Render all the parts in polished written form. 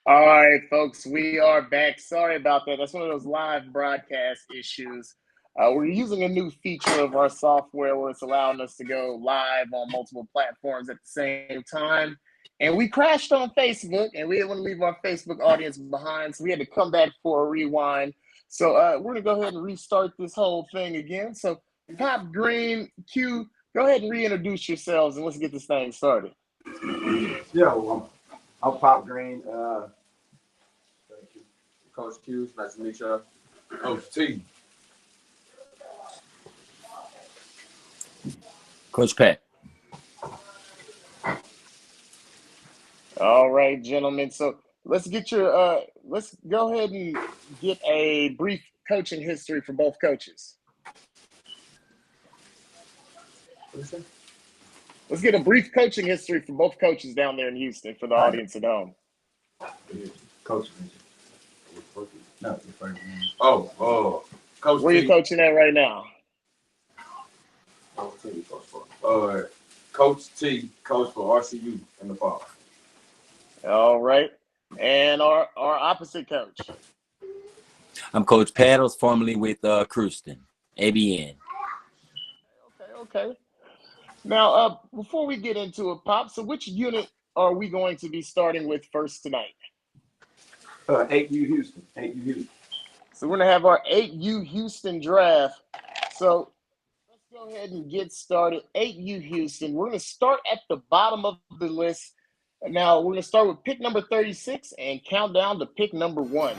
All right, folks, we are back. Sorry about that. That's one of those live broadcast issues. We're using a new feature of our software where it's allowing us to go live on multiple platforms at the same time. And we crashed on Facebook, and we didn't want to leave our Facebook audience behind, so we had to come back for a rewind. So we're going to go ahead and restart this whole thing again. So, Pop Green, Q, go ahead and reintroduce yourselves, and let's get this thing started. Yeah, well, I'm Pop Green. Thank you. Coach Q, nice to meet you. Coach T. Coach Pat. All right, gentlemen. So let's go ahead and get a brief coaching history for both coaches. Let's get a brief coaching history for both coaches down there in Houston for the audience at home. Coach. No, Coach Where T. are you coaching at right now? Coach T, coach for RCU in the fall. All right. And our opposite coach. I'm Coach Paddles, formerly with Cruiston, ABN. Okay. Now, before we get into it, Pop, so which unit are we going to be starting with first tonight? 8U Houston. 8U Houston. So we're going to have our 8U Houston draft. So let's go ahead and get started. 8U Houston. We're going to start at the bottom of the list. Now, we're going to start with pick number 36 and count down to pick number 1.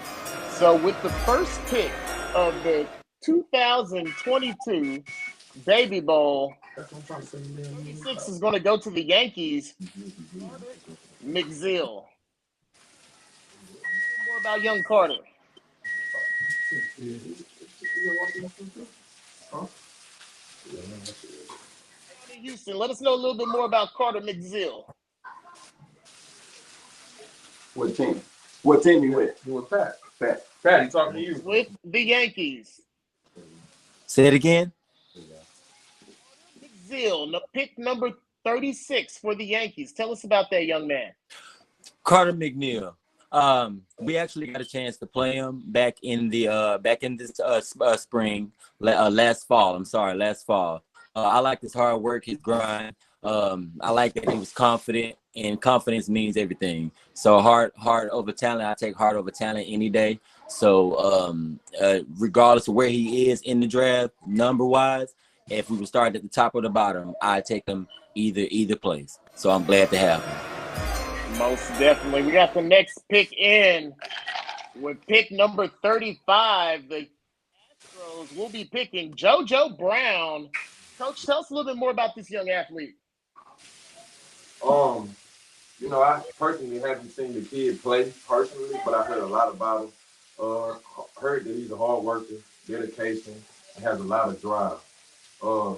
So with the first pick of the 2022 Baby Bowl, 36 is going to go to the Yankees. McZill. More about young Carter. Houston, let us know a little bit more about Carter McZill. What team? What team you with? You with Pat. Pat, he's talking to you. With the Yankees. Say it again. McZill, pick number 36 for the Yankees. Tell us about that young man. Carter McNeil. We actually got a chance to play him back in this spring, last fall. I like his hard work, his grind. I like that he was confident, and confidence means everything. So heart over talent. I take heart over talent any day. So regardless of where he is in the draft, number wise, if we would start at the top or the bottom, I take him either place. So I'm glad to have him. Most definitely. We got the next pick in with pick number 35. The Astros will be picking JoJo Brown. Coach, tell us a little bit more about this young athlete. I personally haven't seen the kid play personally, but I heard a lot about him. Heard that he's a hard worker, dedication, and has a lot of drive.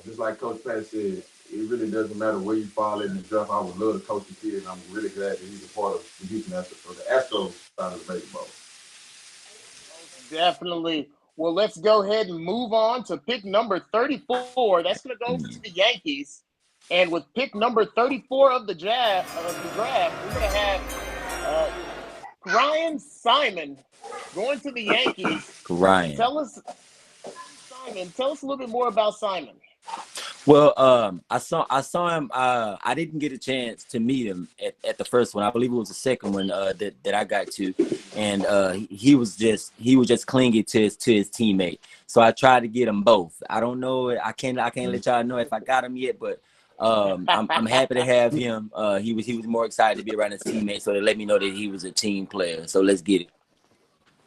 Just like Coach Pat said, it really doesn't matter where you fall in the draft. I would love to coach the kid, and I'm really glad that he's a part of the Houston Astros, or the Astros side of the baseball. Definitely. Well, let's go ahead and move on to pick number 34. That's going to go to the Yankees. And with pick number 34 of the draft, we're going to have Ryan Simon going to the Yankees. Ryan. Tell us a little bit more about Simon. Well, I saw him. I didn't get a chance to meet him at the first one. I believe it was the second one that I got to, and he was just clingy to his teammate. So I tried to get them both. I don't know. I can't let y'all know if I got him yet, but I'm happy to have him. He was more excited to be around his teammates, so they let me know that he was a team player. So let's get it.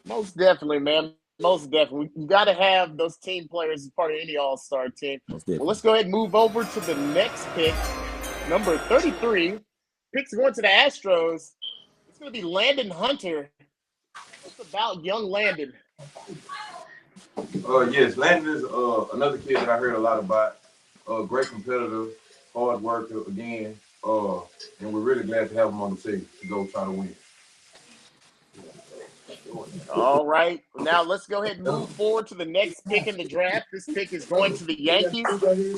Most definitely, man. Most definitely. You got to have those team players as part of any all-star team. Well, let's go ahead and move over to the next pick, number 33. Picks going to the Astros. It's going to be Landon Hunter. What's about young Landon? Yes, Landon is another kid that I heard a lot about. Great competitor, hard worker again, and we're really glad to have him on the team to go try to win. All right. Now let's go ahead and move forward to the next pick in the draft. This pick is going to the Yankees.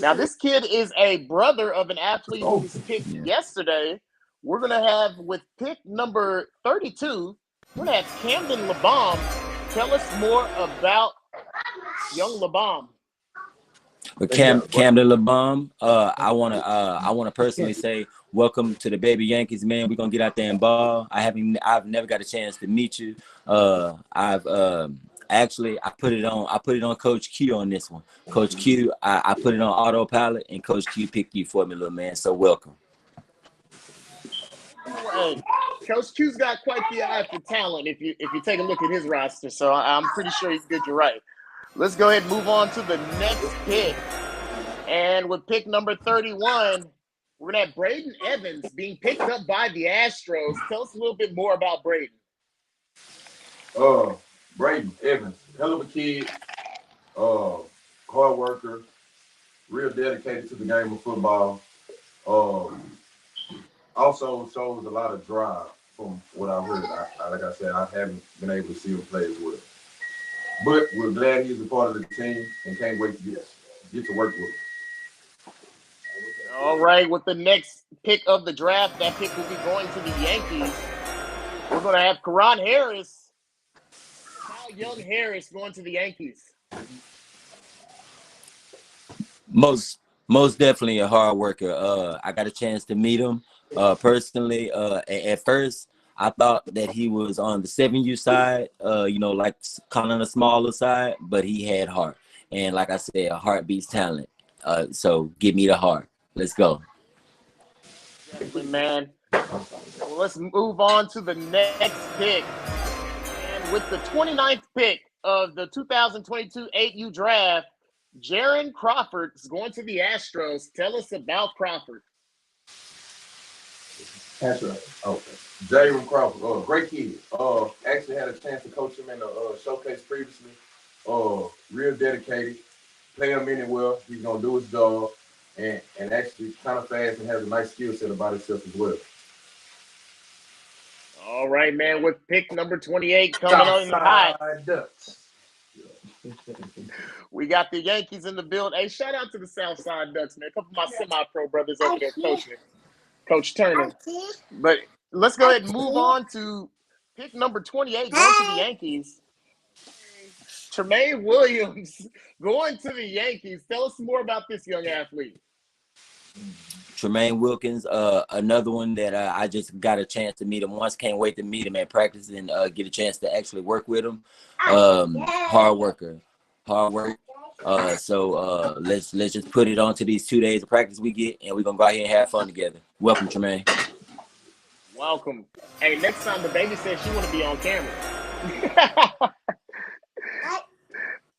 Now, this kid is a brother of an athlete who was picked yesterday. We're going to have with pick number 32, We're going to have Camden LeBom. Tell us more about young LeBom. With Camden LeBom, I wanna personally say welcome to the baby Yankees, man. We're gonna get out there and ball. I've never got a chance to meet you. Actually I put it on Coach Q on this one. Coach Q, I put it on autopilot, and Coach Q picked you for me, little man. So welcome. Hey, Coach Q's got quite the eye for talent if you take a look at his roster. So I'm pretty sure you did you right. Let's go ahead and move on to the next pick. And with pick number 31, we're going to have Braden Evans being picked up by the Astros. Tell us a little bit more about Braden. Braden Evans, hell of a kid, hard worker, real dedicated to the game of football. Also shows a lot of drive from what I've heard. Like I said, I haven't been able to see him play as well. But we're glad he's a part of the team and can't wait to get to work with him. All right, with the next pick of the draft, that pick will be going to the Yankees. We're going to have Karan Harris, Kyle Young Harris, going to the Yankees. Most definitely a hard worker. I got a chance to meet him personally. At first, I thought that he was on the 7U side, like kind of the smaller side, but he had heart. And like I said, heart beats talent. So give me the heart. Let's go. Definitely, man. Well, let's move on to the next pick. And with the 29th pick of the 2022 8U draft, Jaron Crawford is going to the Astros. Tell us about Crawford. Astros. Okay. Jaron Crawford, great kid. Actually had a chance to coach him in a showcase previously. Real dedicated. Play him in well. He's gonna do his job, and actually kind of fast and has a nice skill set about himself as well. All right, man. With pick number 28 coming on in the hot. We got the Yankees in the build. Hey, shout out to the Southside Ducks, man. A couple of my semi-pro brothers over there coaching. Coach Turner. But let's go ahead and move on to pick number 28 going to the Yankees. Tremaine Williams going to the Yankees. Tell us more about this young athlete. Tremaine Wilkins, another one that I just got a chance to meet him once. Can't wait to meet him at practice and get a chance to actually work with him. Hard worker, hard work. So let's just put it on to these 2 days of practice we get, and we're gonna go out here and have fun together. Welcome, Tremaine. Welcome. Hey, next time the baby says she want to be on camera.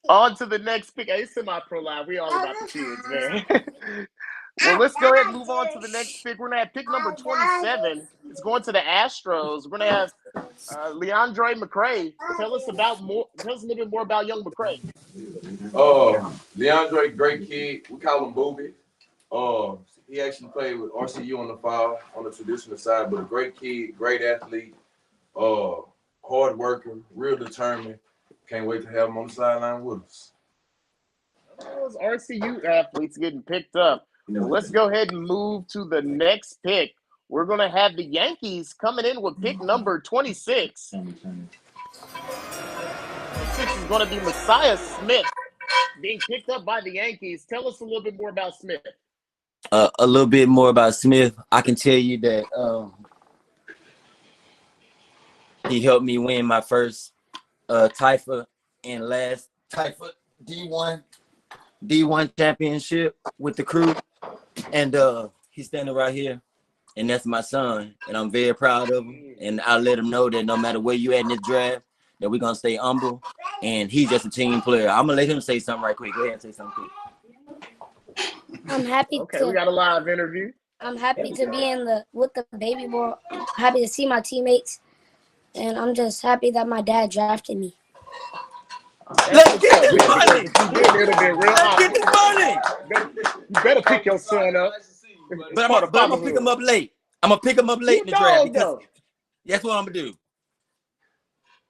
On to the next pick. Hey, semi-pro live. We all about the kids, man. Well, let's go ahead and move on to the next pick. We're going to have pick number 27. It's going to the Astros. We're going to have Leandre McCray. Tell us a little bit more about young McCray. Leandre, great kid. We call him Booby. He actually played with RCU on the foul on the traditional side, but a great kid, great athlete, hard worker, real determined. Can't wait to have him on the sideline with us. Those RCU athletes getting picked up. Well, let's go ahead and move to the next pick. We're going to have the Yankees coming in with pick number 26. 26 is going to be Messiah Smith being picked up by the Yankees. Tell us a little bit more about Smith. A little bit more about Smith. I can tell you that he helped me win my first Typha and last Typha D1 championship with the crew. And he's standing right here, and that's my son, and I'm very proud of him. And I'll let him know that no matter where you at in this draft, that we're gonna stay humble. And he's just a team player. I'm gonna let him say something right quick. Go ahead and say something quick. I'm happy. Okay, we got a live interview. I'm happy to be with the baby boy. Happy to see my teammates, and I'm just happy that my dad drafted me. Let's get the money. Let's get the money. You better pick your son up. But I'm gonna pick him up late. I'm gonna pick him up late in the draft because that's what I'm gonna do.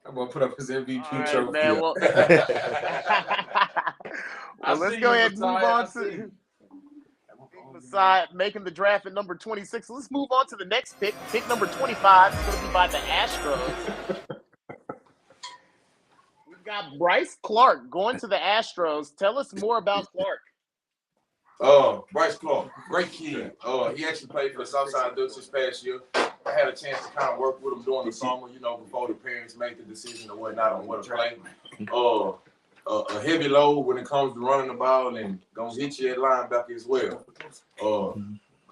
I'm gonna put up his MVP trophy. Man, well, let's go ahead and move on to Messiah making the draft at number 26. So let's move on to the next pick. Pick number 25 is going to be by the Astros. We've got Bryce Clark going to the Astros. Tell us more about Clark. Bryce Clark, great kid. He actually played for the Southside Ducks this past year. I had a chance to kind of work with him during the summer, before the parents make the decision or whatnot on what to play. A heavy load when it comes to running the ball and gonna hit you at linebacker as well.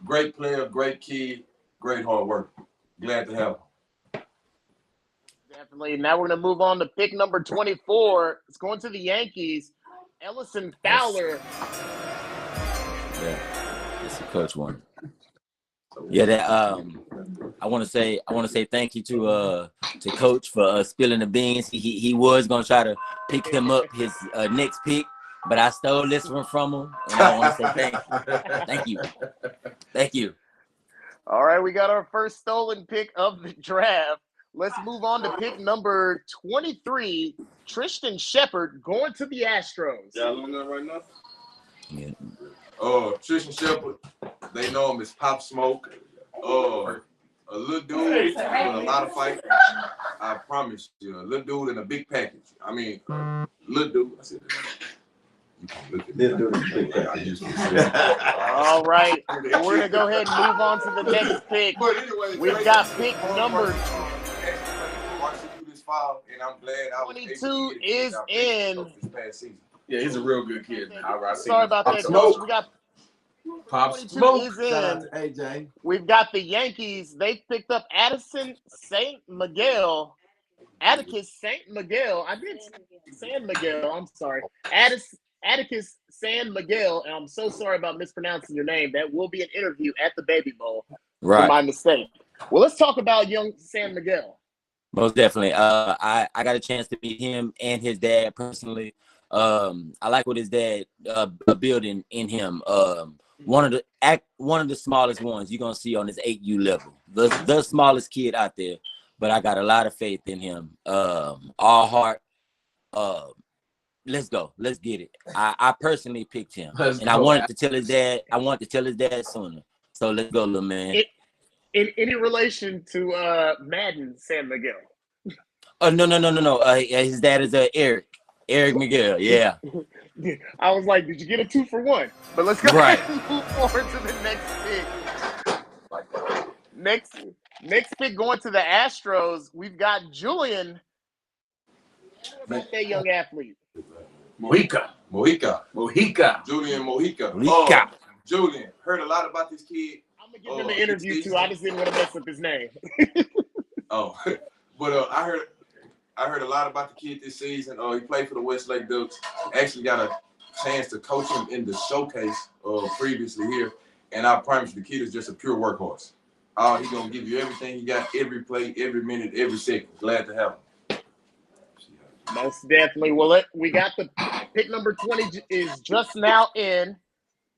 Great player, great kid, great hard work. Glad to have him. Definitely. Now we're going to move on to pick number 24. It's going to the Yankees. Ellison Fowler. Yeah, it's a coach one. Yeah, that I want to say thank you to Coach for spilling the beans. He was gonna try to pick him up his next pick, but I stole this one from him, and I want to say thank you. All right, we got our first stolen pick of the draft. Let's move on to pick number 23, Tristan Shepard going to the Astros. Y'all on that right now? Yeah. Tristan Shepard, they know him as Pop Smoke. A little dude with a lot of fight. I promise you, a little dude in a big package. I mean, little dude. I said All right, we're going to go ahead and move on to the next pick. We've got pick number 22 is in. Yeah, he's a real good kid. Sorry about that, Coach. We got Pop 22 Smoke. is in. Shout out to AJ. We've got the Yankees. They picked up Addison St. Miguel. Atticus St. Miguel. I did San Miguel. I'm sorry. Atticus San Miguel. And I'm so sorry about mispronouncing your name. That will be an interview at the Baby Bowl. Right. For my mistake. Well, let's talk about young San Miguel. Most definitely. I got a chance to meet him and his dad personally. I like what his dad building in him. One of the smallest ones you're gonna see on this 8U level. The smallest kid out there, but I got a lot of faith in him. All heart. Let's go. Let's get it. I personally picked him, I wanted to tell his dad. I wanted to tell his dad sooner. So let's go, little man. In any relation to Madden San Miguel? Oh no. His dad is Eric Miguel. Yeah. I was like, did you get a 2-for-1? But let's go Right. ahead and move forward to the next pick. Next pick going to the Astros. We've got Julian. What about that young athlete? Mojica. Julian Mojica. Mojica. Julian, heard a lot about this kid. I'm going to give him an interview, too. I just didn't want to mess up his name. But I heard a lot about the kid this season. He played for the Westlake Ducks. Actually got a chance to coach him in the showcase previously here. And I promise you, the kid is just a pure workhorse. He's going to give you everything he got, every play, every minute, every second. Glad to have him. Most definitely. Well, we got the pick number 20 is just now in.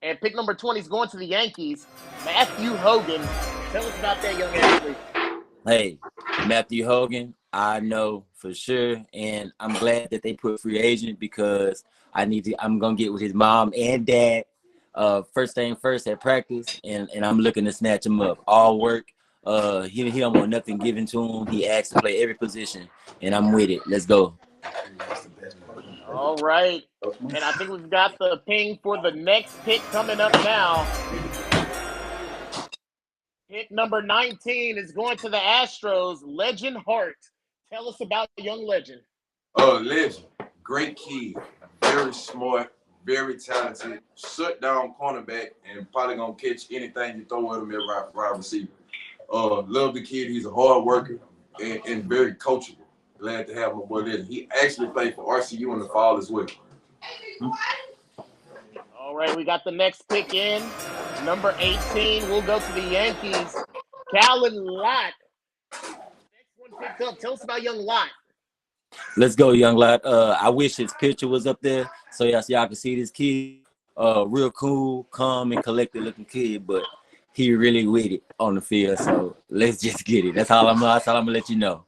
And pick number 20 is going to the Yankees. Matthew Hogan. Tell us about that young athlete. Hey, Matthew Hogan, I know for sure, and I'm glad that they put free agent because I'm gonna get with his mom and dad first thing first at practice, and I'm looking to snatch him up. All work. He don't want nothing given to him. He asks to play every position, and I'm with it. Let's go. All right. And I think we've got the ping for the next pick coming up now. Pick number 19 is going to the Astros. Legend Hart. Tell us about the young legend. Legend. Great kid. Very smart. Very talented. Shut down cornerback and probably going to catch anything you throw at him at wide receiver. Love the kid. He's a hard worker and very coachable. Glad to have my boy Legend. He actually played for RCU in the fall as well. All right, we got the next pick in. Number 18, we'll go to the Yankees. Callan Lott. Next one picked up. Tell us about young Lott. Let's go, young Lott. I wish his picture was up there so y'all can see this kid. Real cool, calm, and collected looking kid, but he really with it on the field. So let's just get it. That's all I'm gonna let you know.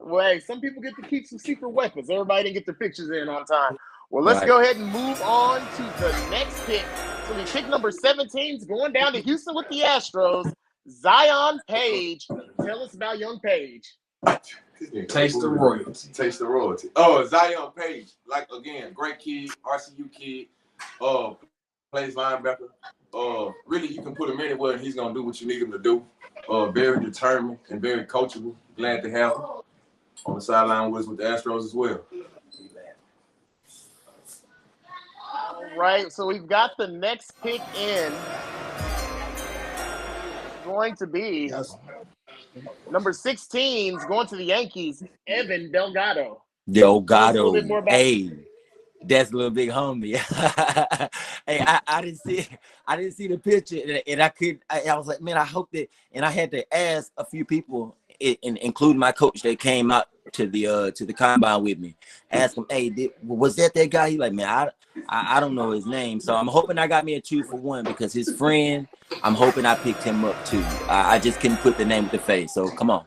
Well, hey, some people get to keep some secret weapons. Everybody didn't get their pictures in on time. Well, let's Right. go ahead and move on to the next pick. So we pick number 17 is going down to Houston with the Astros. Zion Page. Tell us about young Page. Taste the royalty. Taste the royalty. Oh, Zion Page. Like, again, great kid, RCU kid. Plays linebacker. Really, you can put him anywhere and he's going to do what you need him to do. Very determined and very coachable. Glad to have him on the sideline with the Astros as well. All right, so we've got the next pick in. Going to be number 16 is going to the Yankees, Evan Delgado. Delgado. More about- Hey, that's a little big homie. Hey, I didn't see the picture, and I was like, man, I hope that, and I had to ask a few people, including my coach that came out to the combine with me, ask him, hey, was that guy? He like, man, I don't know his name, so I'm hoping I got me a 2-for-1 because his friend, I'm hoping I picked him up too. I just couldn't put the name with the face, so come on.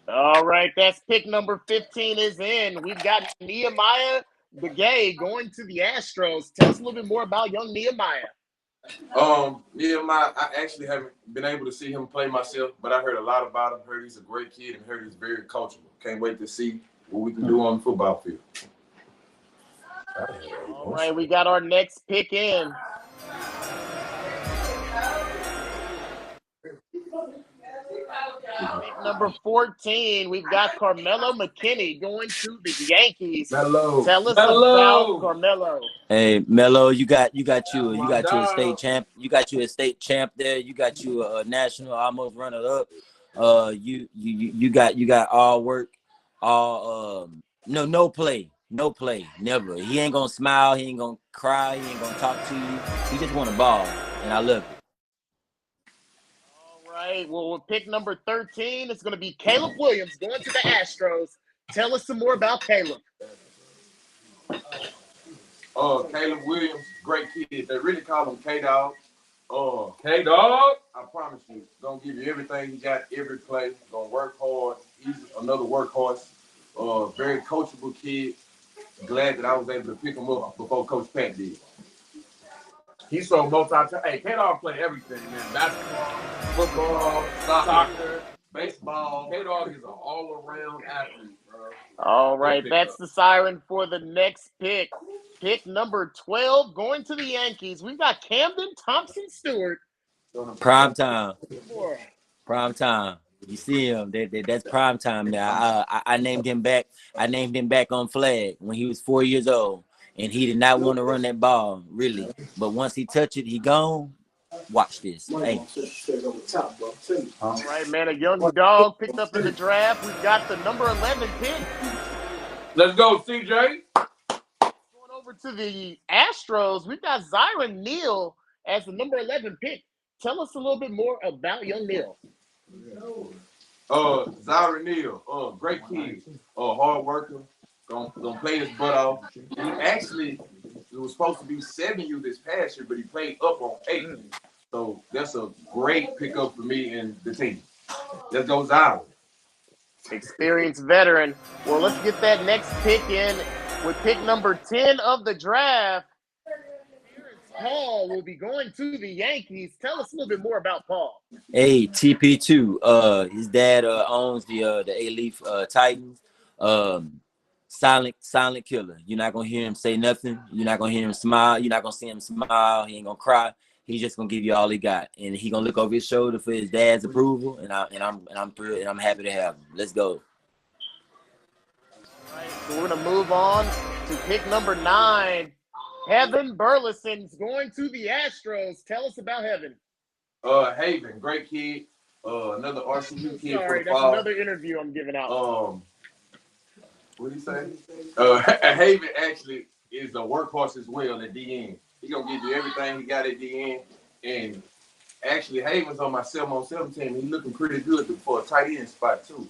All right, that's pick number 15 is in. We've got Nehemiah Begay going to the Astros. Tell us a little bit more about young Nehemiah. Nehemiah, I actually haven't been able to see him play myself, but I heard a lot about him. Heard he's a great kid and heard he's very coachable. Can't wait to see what we can do on the football field. All right, we got our next pick in. Pick number 14, we've got Carmelo McKinney going to the Yankees. Melo. Tell us about Carmelo. Hey, Melo, you got you a state champ. You got you a state champ there. You got you a national almost runner up. You got all work, all no play, never. He ain't gonna smile. He ain't gonna cry. He ain't gonna talk to you. He just want a ball, and I love it. All right, well, with pick number 13, it's going to be Caleb Williams going to the Astros. Tell us some more about Caleb. Caleb Williams, great kid. They really call him K-Dog. K-Dog. I promise you, gonna give you everything he got every play. Gonna work hard. He's another workhorse. Very coachable kid. Glad that I was able to pick him up before Coach Pat did. He's so multi-talented. Hey, K-Dog play everything, man. Basketball, football, soccer, baseball. K-Dog is an all-around athlete, bro. All right, that's the siren for the next pick. Pick number 12 going to the Yankees. We've got Camden Thompson Stewart. Prime time. You see him? That's prime time now. I named him back. I named him back on flag when he was 4 years old, and he did not want to run that ball really. But once he touched it, he gone. Watch this. Hey. All right, man. A young dog picked up in the draft. We've got the number 11 pick. Let's go, CJ. Going over to the Astros, we've got Zyron Neal as the number 11 pick. Tell us a little bit more about young Neal. Zyron Neal, great kid, hard worker, gonna play his butt off. He actually was supposed to be 7U this past year, but he played up on 8. So that's a great pickup for me and the team. Let's go Zyron. Experienced veteran. Well, let's get that next pick in with pick number 10 of the draft. Paul will be going to the Yankees. Tell us a little bit more about Paul. Hey, TP2. His dad owns the A-Leaf Titans. Silent killer. You're not gonna hear him say nothing. You're not gonna hear him smile. You're not gonna see him smile. He ain't gonna cry. He's just gonna give you all he got, and he gonna look over his shoulder for his dad's approval. And I'm thrilled, and I'm happy to have him. Let's go. All right, so we're gonna move on to pick number 9. Heaven Burleson's going to the Astros. Tell us about Heaven. Haven, great kid. Another RCU kid. Sorry, that's another interview I'm giving out. What did he say? Haven actually is a workhorse as well at DN. He's gonna give you everything he got at DN. And actually, Haven's on my 7-on-7 team. He's looking pretty good for a tight end spot too.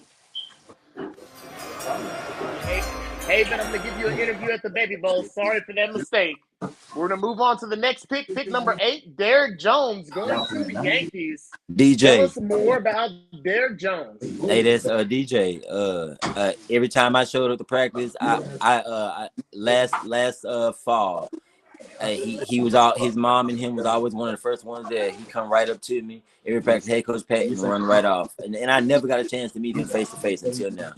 Haven, I'm going to give you an interview at the Baby Bowl. Sorry for that mistake. We're going to move on to the next pick. Pick number 8, Derek Jones going to the Yankees. DJ. Tell us more about Derek Jones. Hey, that's DJ. Every time I showed up to practice, I last fall, he was all his mom and him was always one of the first ones there. He come right up to me every practice. Hey, Coach Pat, and run right off. And I never got a chance to meet him face to face until now.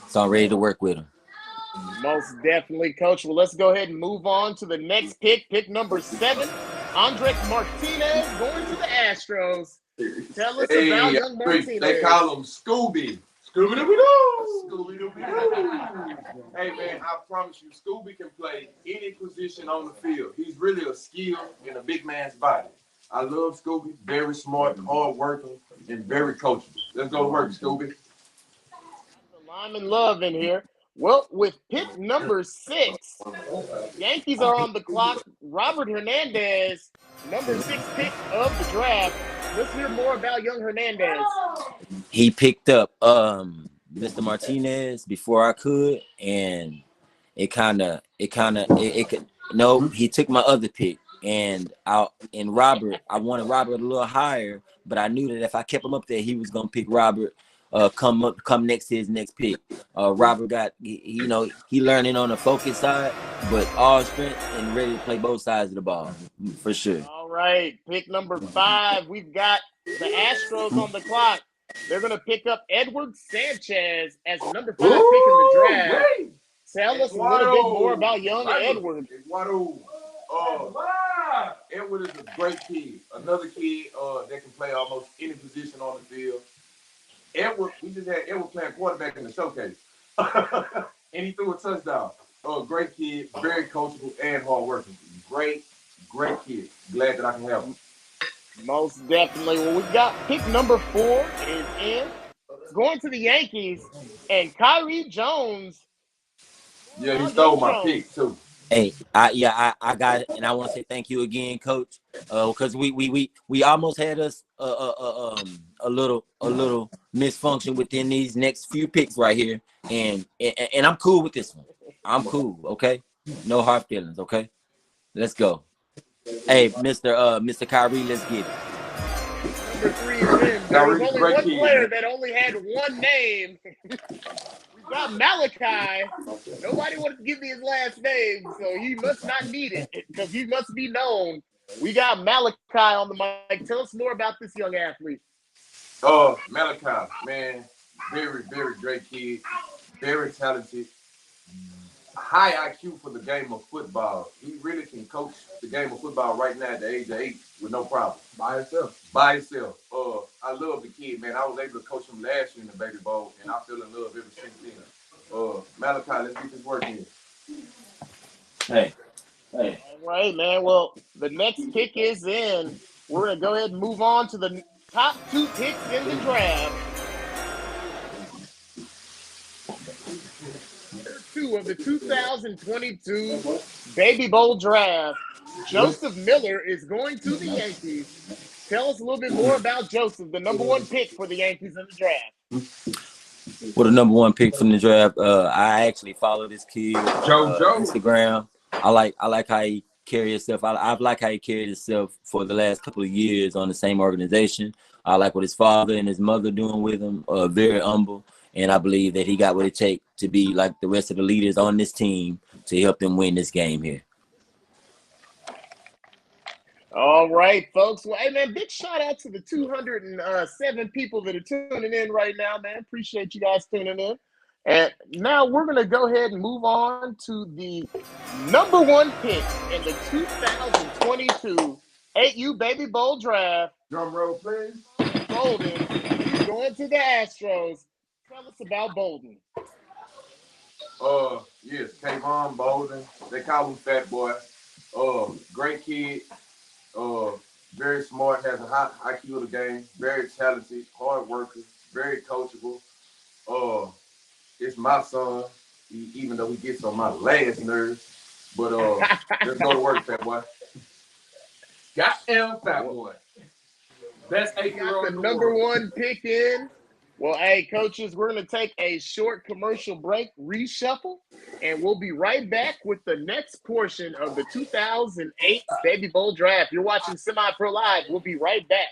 So I'm ready to work with him. Most definitely, Coach. Well, let's go ahead and move on to the next pick number 7. Andres Martinez going to the Astros. Tell us about young Martinez. They call him Scooby. Scooby-Doo. Scooby-Doo. Hey, man, I promise you, Scooby can play any position on the field. He's really a skill in a big man's body. I love Scooby. Very smart, hard-working, and very coachable. Let's go to work, Scooby. Lyman Love in here. Well, with pick number 6, Yankees are on the clock. Robert Hernandez, number 6 pick of the draft. Let's hear more about young Hernandez. He picked up Mr. Martinez before I could, and he took my other pick, and Robert, I wanted Robert a little higher, but I knew that if I kept him up there, he was gonna pick Robert. Come next to his next pick. Robert got he learning on the focus side, but all strength and ready to play both sides of the ball for sure. All right, pick number 5. We've got the Astros on the clock. They're going to pick up Edward Sanchez as the number 5 pick in the draft. Tell us a little bit more about young Edward. Edward is a great kid. Another kid that can play almost any position on the field. Edward, we just had Edward playing quarterback in the showcase. And he threw a touchdown. Great kid, very coachable and hardworking. Great kid. Glad that I can help him. Most definitely. Well, we've got pick number 4 is in. It's going to the Yankees, and Kyrie Jones. Yeah, he stole my pick too. Hey, I got it, and I want to say thank you again, Coach, because we almost had us a little misfunction within these next few picks right here, and I'm cool with this one. I'm cool, okay? No hard feelings, okay? Let's go. Hey, Mr. Kyrie, let's get it. Number 3 is in. There was only one player that only had one name. We got Malachi. Nobody wanted to give me his last name, so he must not need it because he must be known. We got Malachi on the mic. Tell us more about this young athlete. Malachi, man, very, very great kid, very talented, high IQ for the game of football. He really can coach the game of football right now at the age of 8 with no problem. By himself. I love the kid, man. I was able to coach him last year in the Baby Bowl, and I fell in love ever since then. Malachi, let's get this work in. Hey. All right, man. Well, the next pick is in. We're going to go ahead and move on to the top 2 picks in the draft. 2 of the 2022 Baby Bowl draft. Joseph Miller is going to the Yankees. Tell us a little bit more about Joseph, the number 1 pick for the Yankees in the draft. Well, the number 1 pick from the draft, I actually follow this kid Instagram. I like how he carry himself. I like how he carried himself for the last couple of years on the same organization. I like what his father and his mother doing with him. Very humble, and I believe that he got what it takes to be like the rest of the leaders on this team to help them win this game here. All right, folks. Well, hey, man, big shout out to the 207 people that are tuning in right now, man. Appreciate you guys tuning in. And now we're going to go ahead and move on to the number 1 pick in the 2022 8U Baby Bowl draft. Drum roll, please. Bolden. He's going to the Astros. Tell us about Bolden. Yes, Kayvon Bolden. They call him Fat Boy. Great kid. Very smart, has a high IQ of the game, very talented, hard worker, very coachable. It's my son, even though he gets on my last nerves. But let's go to work, Fat Boy. Goddamn Fat Boy. Best 8-year-old the number 1 pick in. Well, hey, coaches, we're going to take a short commercial break, reshuffle, and we'll be right back with the next portion of the 2008 Baby Bowl draft. You're watching Semi-Pro Live. We'll be right back.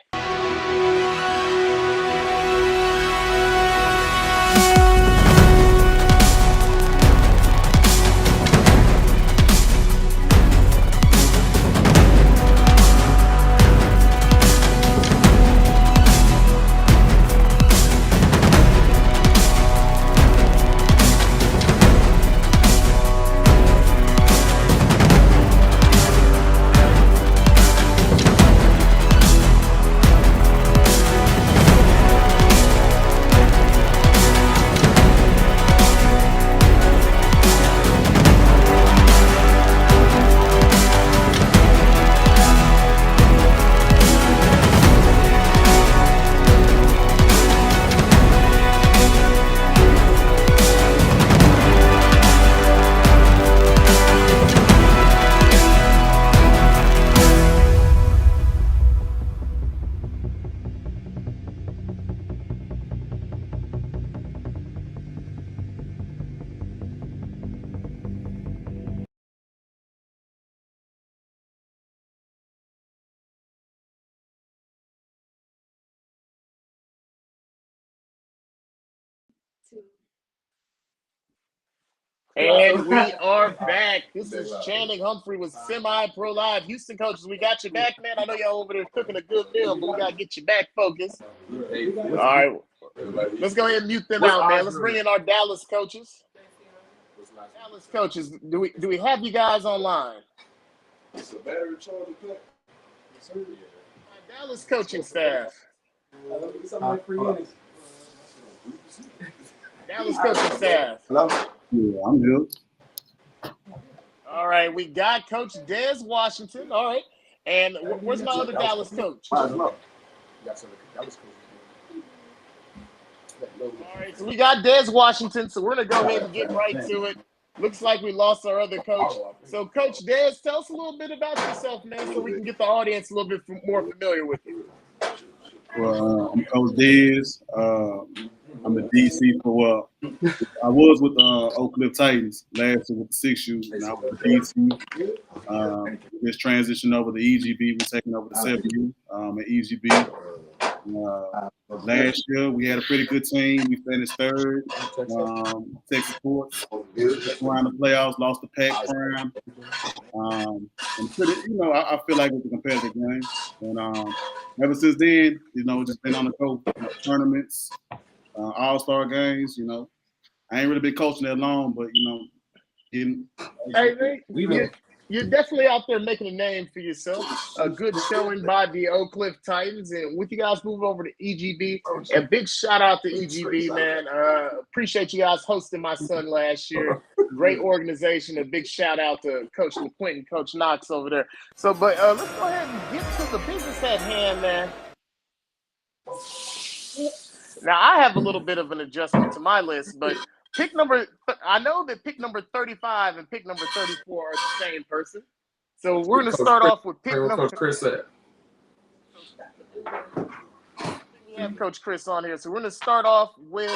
And we are back. This is Channing Humphrey with Semi-Pro Live. Houston coaches, we got you back, man. I know y'all over there cooking a good meal, but we got to get you back focused. All right. Let's go ahead and mute them out, man. Let's bring in our Dallas coaches. Dallas coaches, do we have you guys online? Dallas coaching staff. Dallas coaching staff. Hello? Yeah, I'm here. All right, we got Coach Des Washington. All right. And where's my other Dallas coach? All right, so we got Des Washington, so we're going to go ahead and get right to it. Looks like we lost our other coach. So, Coach Des, tell us a little bit about yourself, man, so we can get the audience a little bit more familiar with you. Well, I'm Coach Dez. I'm a DC for I was with Oak Cliff Titans last year with the 6U, and I was with DC. Just transitioned over to EGB. We're taking over the 7U at EGB. Last year, we had a pretty good team. We finished third. Texas Sports around the playoffs, lost the Pac Prime. And pretty, I feel like it was a competitive game. And ever since then, just been on the coach tournaments, all-star games. I ain't really been coaching that long, but you're definitely out there making a name for yourself. A good showing by the Oak Cliff Titans. And with you guys moving over to EGB, a big shout out to EGB, man. Appreciate you guys hosting my son last year. Great organization. A big shout out to Coach LeQuentin, Coach Knox over there. So, but let's go ahead and get to the business at hand, man. Now, I have a little bit of an adjustment to my list, but I know that pick number 35 and pick number 34 are the same person. So we're going to start off with pick number. Coach Chris said. We have Coach Chris on here, so we're going to start off with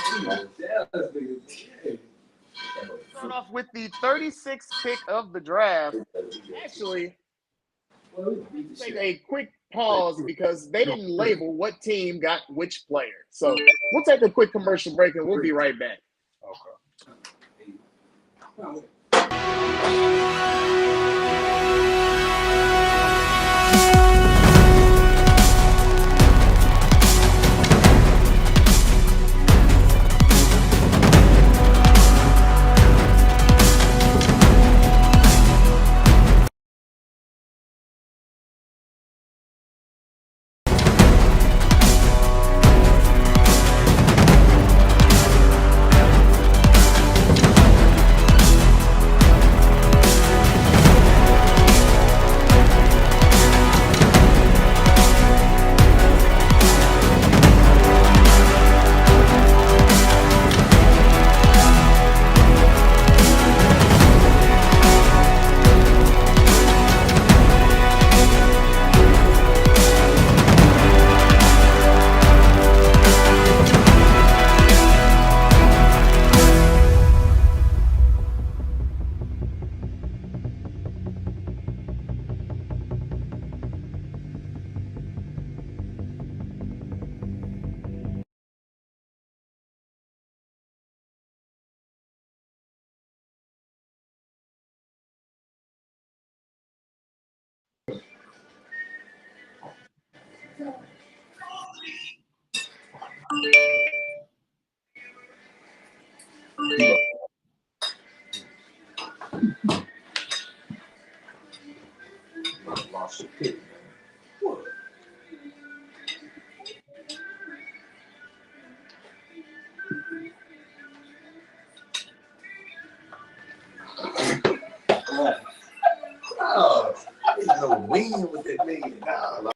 the 36th pick of the draft. Actually, take a quick pause because they didn't label what team got which player. So we'll take a quick commercial break and we'll be right back. okay. Lost your pick, man. What? Oh, there's no win with that nigga. Nah,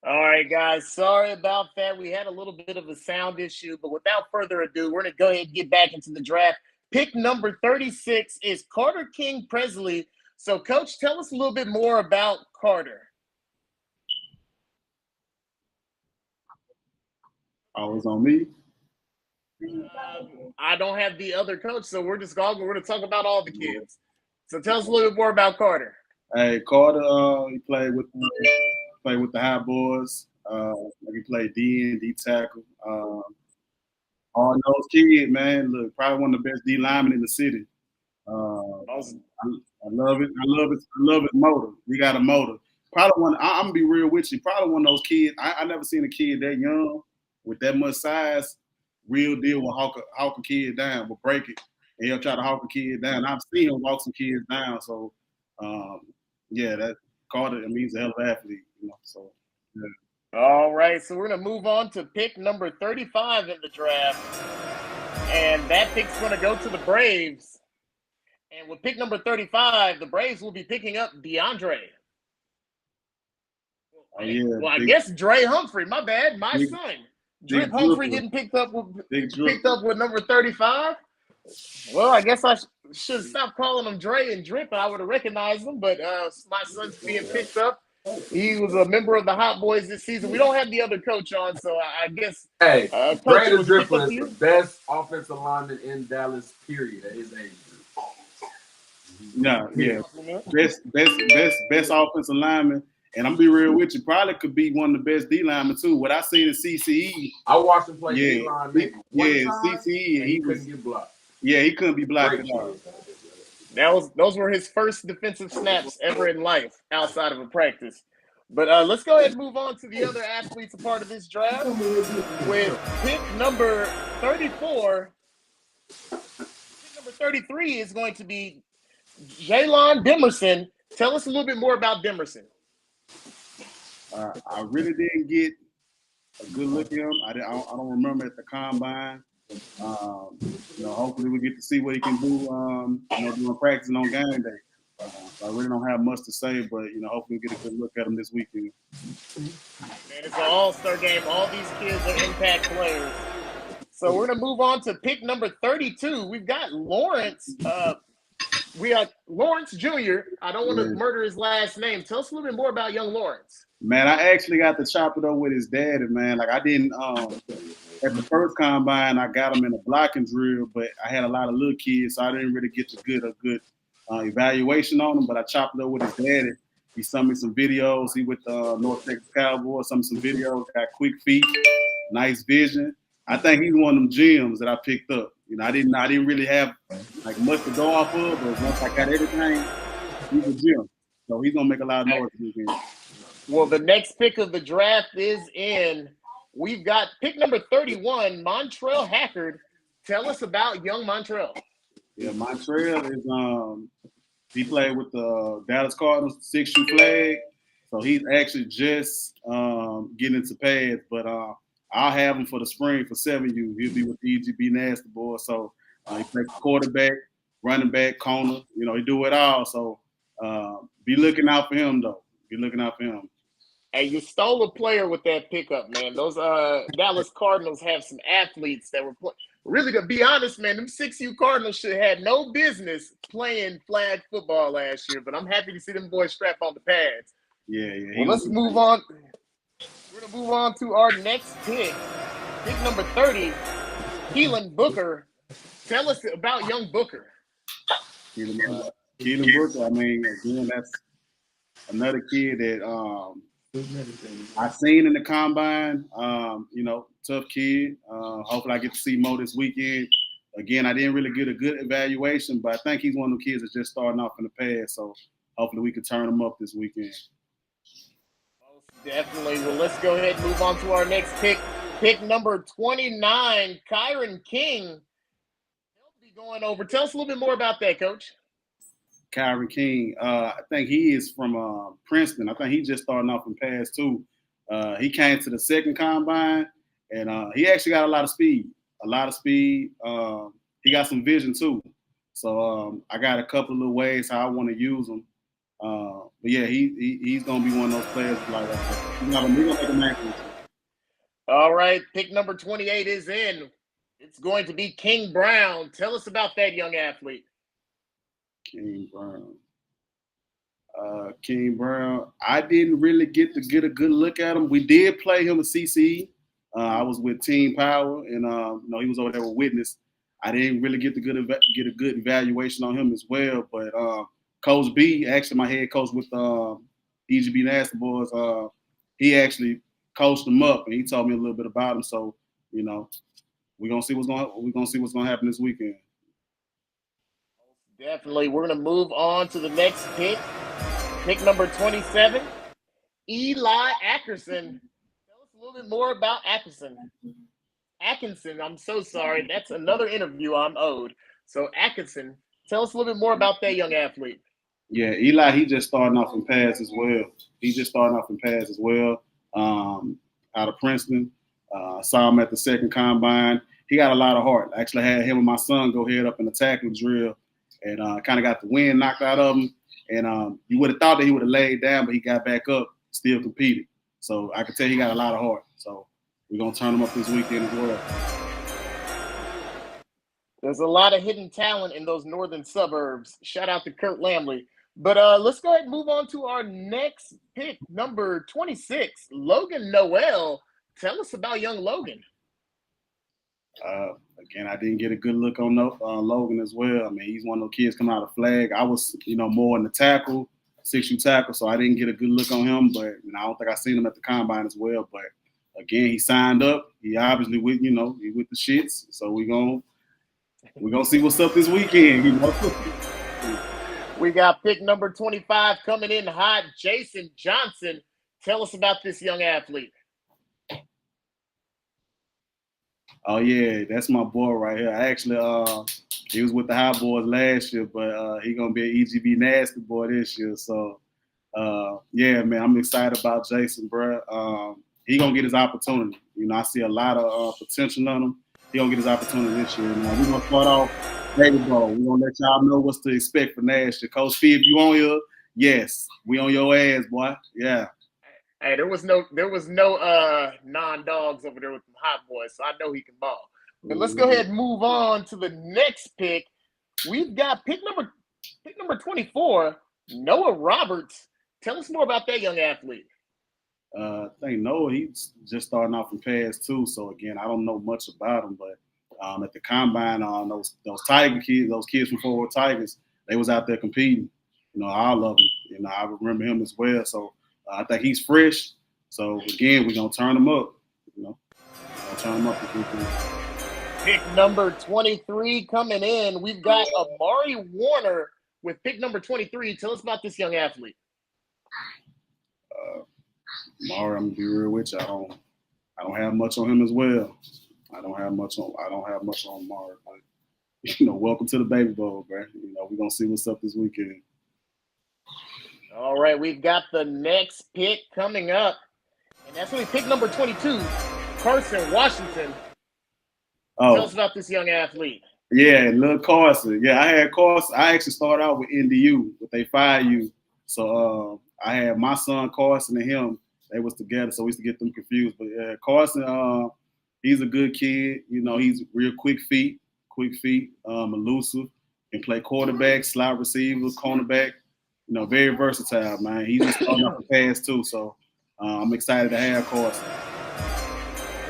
All right, guys. Sorry about that. We had a little bit of a sound issue, but without further ado, we're going to go ahead and get back into the draft. Pick number 36 is Carter King Presley. So, Coach, tell us a little bit more about Carter. Oh, it's on me. I don't have the other coach, so we're going to talk about all the kids. So, tell us a little bit more about Carter. Hey, Carter, he played with the High Boys. He played D and D tackle. All those kids, man. Look, probably one of the best D linemen in the city. I love it. I love his motor. We got a motor. Probably one. I'm gonna be real with you. Probably one of those kids. I never seen a kid that young with that much size. Real deal will hawk a kid down, will break it, and he'll try to hawk a kid down. I've seen him walk some kids down. So, yeah, that Carter. I mean, he's a hell of an athlete. So. Yeah. All right, so we're going to move on to pick number 35 in the draft. And that pick's going to go to the Braves. And with pick number 35, the Braves will be picking up DeAndre. Oh, yeah. Well, I guess Dre Humphrey. My bad. My son. Drip Humphrey getting picked up with number 35. Well, I guess I should stop calling him Dre and Drip. I would have recognized him, but my son's being picked up. He was a member of the Hot Boys this season. We don't have the other coach on, so I guess. Hey, Brandon Driplin is the best offensive lineman in Dallas, period, at his age. Yeah. Best offensive lineman. And I'm gonna be real with you, probably could be one of the best D linemen too. What I seen in CCE. I watched him play D line. CCE, he couldn't get blocked. Yeah, he couldn't be blocked at all. Those were his first defensive snaps ever in life outside of a practice. But let's go ahead and move on to the other athletes a part of this draft. With pick number 34, pick number 33 is going to be Jalen Demerson. Tell us a little bit more about Demerson. I really didn't get a good look at him. I don't remember at the combine. Hopefully we get to see what he can do. Doing practicing on game day. I really don't have much to say, but hopefully we get a good look at him this weekend. Man, it's an all-star game. All these kids are impact players. So we're gonna move on to pick number 32. We've got Lawrence. We got Lawrence Jr. I don't want to murder his last name. Tell us a little bit more about young Lawrence. Man, I actually got to chop it up with his daddy, man. Like I didn't at the first combine, I got him in a blocking drill, but I had a lot of little kids, so I didn't really get a good evaluation on him. But I chopped it up with his daddy. He sent me some videos. He with the North Texas Cowboys. Some videos. Got quick feet, nice vision. I think he's one of them gems that I picked up. I didn't really have like much to go off of, but once I got everything, he's a gem. So he's gonna make a lot of noise this weekend. Well, the next pick of the draft is in. We've got pick number 31, Montrell Hackard. Tell us about young Montrell. Yeah, Montrell is he played with the Dallas Cardinals 6U flag, so he's actually just getting into pads. But I'll have him for the spring for 7U. He'll be with the EGB Nasty Boys. So he plays quarterback, running back, corner. He do it all. So be looking out for him, though. Be looking out for him. Hey, you stole a player with that pickup, man. Those Dallas Cardinals have some athletes that were really, to be honest, man, them 6U Cardinals should have had no business playing flag football last year, but I'm happy to see them boys strap on the pads. Yeah. Well, let's move on. We're going to move on to our next pick. Pick number 30, Keelan Booker. Tell us about young Booker. Keelan Booker, I mean, again, that's another kid that I seen in the combine. Tough kid. Hopefully I get to see Mo this weekend. Again, I didn't really get a good evaluation, but I think he's one of the kids that's just starting off in the past. So hopefully we can turn him up this weekend. Most definitely. Well, let's go ahead and move on to our next pick. Pick number 29, Kyron King. He'll be going over. Tell us a little bit more about that, Coach. Kyron King, I think he is from Princeton. I think he just starting off in pass too. He came to the second combine, and he actually got a lot of speed. He got some vision too. So I got a couple of ways how I want to use him. But yeah, he's gonna be one of those players like that. He's gonna make a man. All right, pick number 28 is in. It's going to be King Brown. Tell us about that young athlete. King Brown. King Brown. I didn't really get a good look at him. We did play him at CCE. I was with Team Power, and he was over there with Witness. I didn't really get a good evaluation on him as well. But Coach B, actually my head coach with EGB Nasty Boys, he actually coached him up, and he told me a little bit about him. So we're gonna see what's gonna happen this weekend. Definitely. We're gonna move on to the next pick. Pick number 27, Eli Atkinson. Tell us a little bit more about Atkinson. I'm so sorry. That's another interview I'm owed. So Atkinson, tell us a little bit more about that young athlete. Yeah, Eli, he just starting off in pads as well. Out of Princeton. Saw him at the second combine. He got a lot of heart. I actually had him and my son go head up in the tackle drill and kind of got the wind knocked out of him. And you would have thought that he would have laid down, but he got back up, still competed. So I could tell he got a lot of heart. So we're going to turn him up this weekend as well. There's a lot of hidden talent in those northern suburbs. Shout out to Kurt Lamley. But let's go ahead and move on to our next pick, number 26, Logan Noel. Tell us about young Logan. Again, I didn't get a good look on Logan as well. I mean, he's one of those kids coming out of flag. I was, more in the tackle, 6U tackle, so I didn't get a good look on him. But I don't think I seen him at the combine as well. But again, he signed up. He obviously with he with the shits. So we're gonna see what's up this weekend. We got pick number 25 coming in hot, Jason Johnson. Tell us about this young athlete. Oh yeah, that's my boy right here. I actually he was with the High Boys last year, but he gonna be an EGB Nasty Boy this year. So yeah, man, I'm excited about Jason, bro. He gonna get his opportunity. I see a lot of potential on him. He gonna get his opportunity this year. We're gonna start off baby ball. We're gonna let y'all know what's to expect for next year. Coach Fee, if you on here, yes, we on your ass, boy. Yeah. Hey, there was no non-dogs over there with the Hot Boys, so I know he can ball. But let's go ahead and move on to the next pick. We've got pick number 24, Noah Roberts. Tell us more about that young athlete. I think Noah, he's just starting off in pads too. So again, I don't know much about him, but at the combine, those Tiger kids, those kids from Fort Worth Tigers, they was out there competing. All of them. I remember him as well. So I think he's fresh. So again, we're gonna turn him up. Turn him up. Pick number 23 coming in. We've got Amari Warner with pick number 23. Tell us about this young athlete. Amari, I'm gonna be real with you. I don't have much on him as well. I don't have much on Amari. But welcome to the Baby Bowl, bro. We're gonna see what's up this weekend. All right, we've got the next pick coming up, and that's going to be pick number 22, Carson Washington. Tell us about this young athlete. Yeah, little Carson. Yeah, I had Carson. I actually started out with NDU, but they fired you. So I had my son Carson and him. They was together, so we used to get them confused. But Carson, he's a good kid. He's real quick feet, elusive, can play quarterback, slot receiver, cornerback. Very versatile, man. He's just starting off the pass too, so I'm excited to have Carson.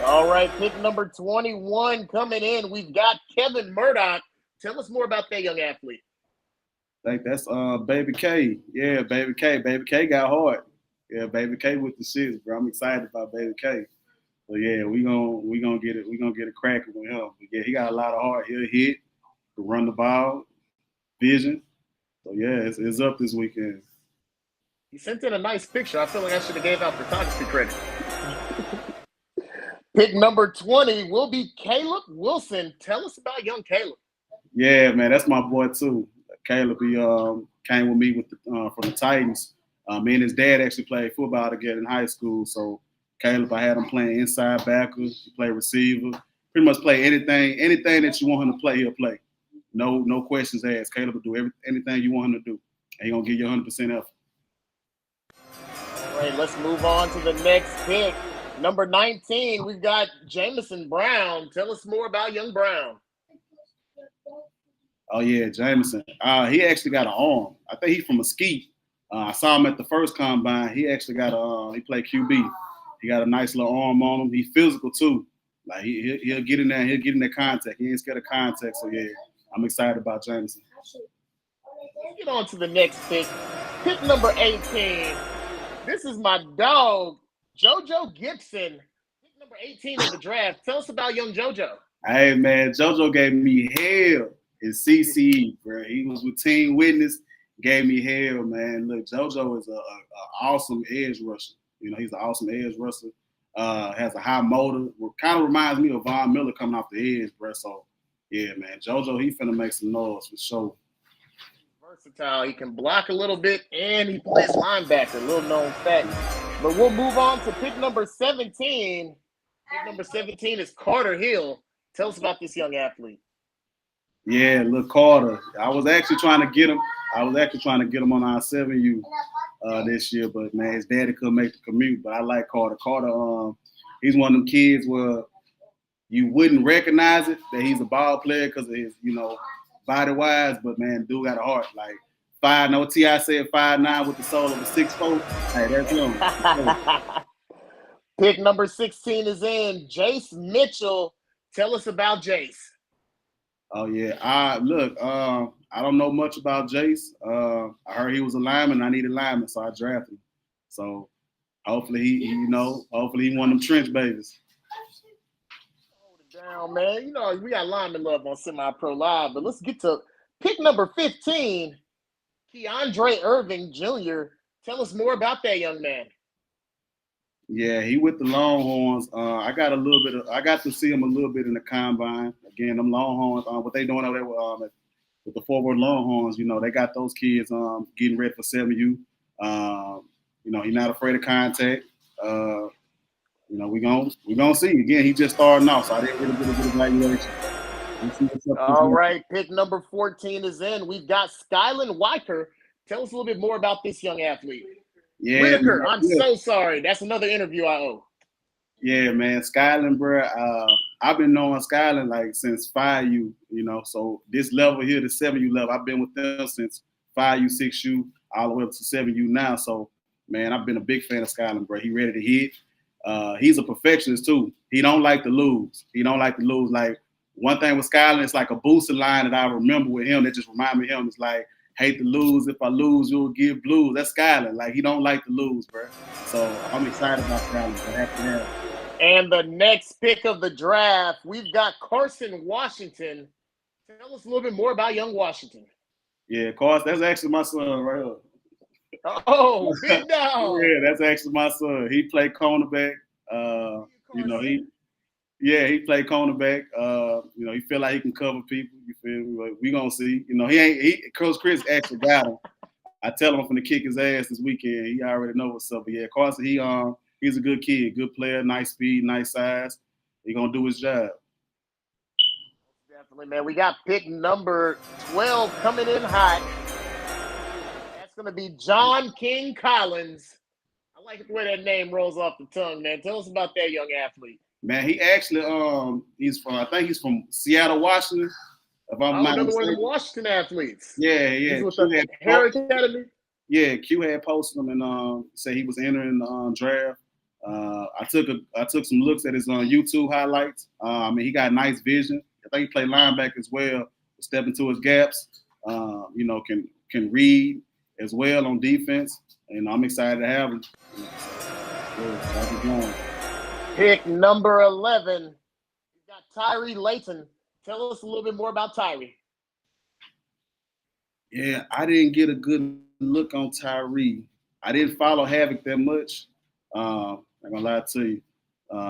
All right, pick number 21 coming in. We've got Kevin Murdoch. Tell us more about that young athlete. I think that's Baby K. Yeah, Baby K. Baby K got hard. Yeah, Baby K with the shits, bro. I'm excited about Baby K. So yeah, we gonna get it. We gonna get it cracking with him. But yeah, he got a lot of heart. He'll hit, can run the ball, vision. So yeah, it's up this weekend. He sent in a nice picture. I feel like I should have gave out photography credit. Pick number 20 will be Caleb Wilson. Tell us about young Caleb. Yeah, man, that's my boy too. Caleb, he came with me from the Titans. Me and his dad actually played football together in high school. So Caleb, I had him playing inside backer, he played receiver, pretty much play anything that you want him to play, he'll play. no questions asked. Caleb will do anything you want him to do, and he's gonna give you 100% effort. All right, let's move on to the next pick. Number 19, we've got Jamison Brown. Tell us more about young Brown. Oh yeah, Jamison. He actually got an arm. I think he's from Mesquite. I saw him at the first combine. He actually got he played QB. He got a nice little arm on him. He's physical too. Like he'll get in there. He'll get in that contact. He ain't scared of contact. So yeah, I'm excited about Jamison. Let's get on to the next pick. Pick number 18. This is my dog, JoJo Gibson. Pick number 18 of the draft. Tell us about young JoJo. Hey man, JoJo gave me hell in CCE, bro. He was with Team Witness. Gave me hell, man. Look, JoJo is a awesome edge rusher. You know, he's an awesome edge rusher. Has a high motor. Kind of reminds me of Von Miller coming off the edge, bro. So, yeah, man. JoJo, he finna make some noise for sure. Versatile. He can block a little bit, and he plays linebacker. Little known fact. But we'll move on to pick number 17. Pick number 17 is Carter Hill. Tell us about this young athlete. Yeah, look, Carter. I was actually trying to get him on our 7U this year, but man, his daddy couldn't make the commute. But I like Carter. Carter, he's one of them kids where you wouldn't recognize it that he's a ball player because of his, body wise. But man, dude got a heart. Like 5. No, T.I. said 5'9" with the soul of a 6'4". Hey, that's him. Pick number 16 is in. Jace Mitchell. Tell us about Jace. Oh yeah, I don't know much about Jace. I heard he was a lineman. I needed lineman, so I drafted him. So hopefully he one of them trench babies. Hold it down, man. We got lineman love on Semi-Pro Live, but let's get to pick number 15, Keandre Irving Jr. Tell us more about that young man. Yeah, he with the Longhorns. I got to see him a little bit in the combine. Again, them Longhorns, what they doing over there with the Fort Worth Longhorns, they got those kids getting ready for 7U. He's not afraid of contact. We gonna see. Again, he just starting off, so I didn't really get a good evaluation. All right, pick number 14 is in. We've got Skyland Weicker. Tell us a little bit more about this young athlete. Yeah, Whitaker, I'm so sorry. That's another interview I owe. Yeah, man. Skyland, bro. I've been knowing Skyland like since 5U, So this level here, the 7U level, I've been with them since 5U, 6U, all the way up to 7U now. So, man, I've been a big fan of Skyland, bro. He ready to hit. He's a perfectionist too. He don't like to lose. Like one thing with Skyland, it's like a boosted line that I remember with him that just remind me of him. It's like, hate to lose. If I lose, you'll give blues. That's Skyland. Like, he don't like to lose, bro. So I'm excited about Skyland. And the next pick of the draft, we've got Carson Washington. Tell us a little bit more about young Washington. Yeah, Carson, that's actually my son right here. Oh, big dog. Yeah, that's actually my son. He played cornerback. He played cornerback. He feel like he can cover people. You feel me? We gonna see. Coach Chris actually got him. I tell him I'm gonna kick his ass this weekend. He already know what's up. But yeah, Carson, he's a good kid, good player, nice speed, nice size. He gonna do his job. Definitely, man. We got pick number 12 coming in hot. That's gonna be John King Collins. I like the way that name rolls off the tongue, man. Tell us about that young athlete. Man, he actually he's from Seattle, Washington. If I'm not another one of the Washington athletes. Yeah. He's with the Harris Academy. Yeah, Q had posted him and said he was entering the draft. I took some looks at his YouTube highlights. He got nice vision. I think he played linebacker as well. Step into his gaps. Can read as well on defense. And I'm excited to have him. Pick number 11. We've got Tyree Layton. Tell us a little bit more about Tyree. Yeah, I didn't get a good look on Tyree. I didn't follow Havoc that much. I'm gonna lie to you.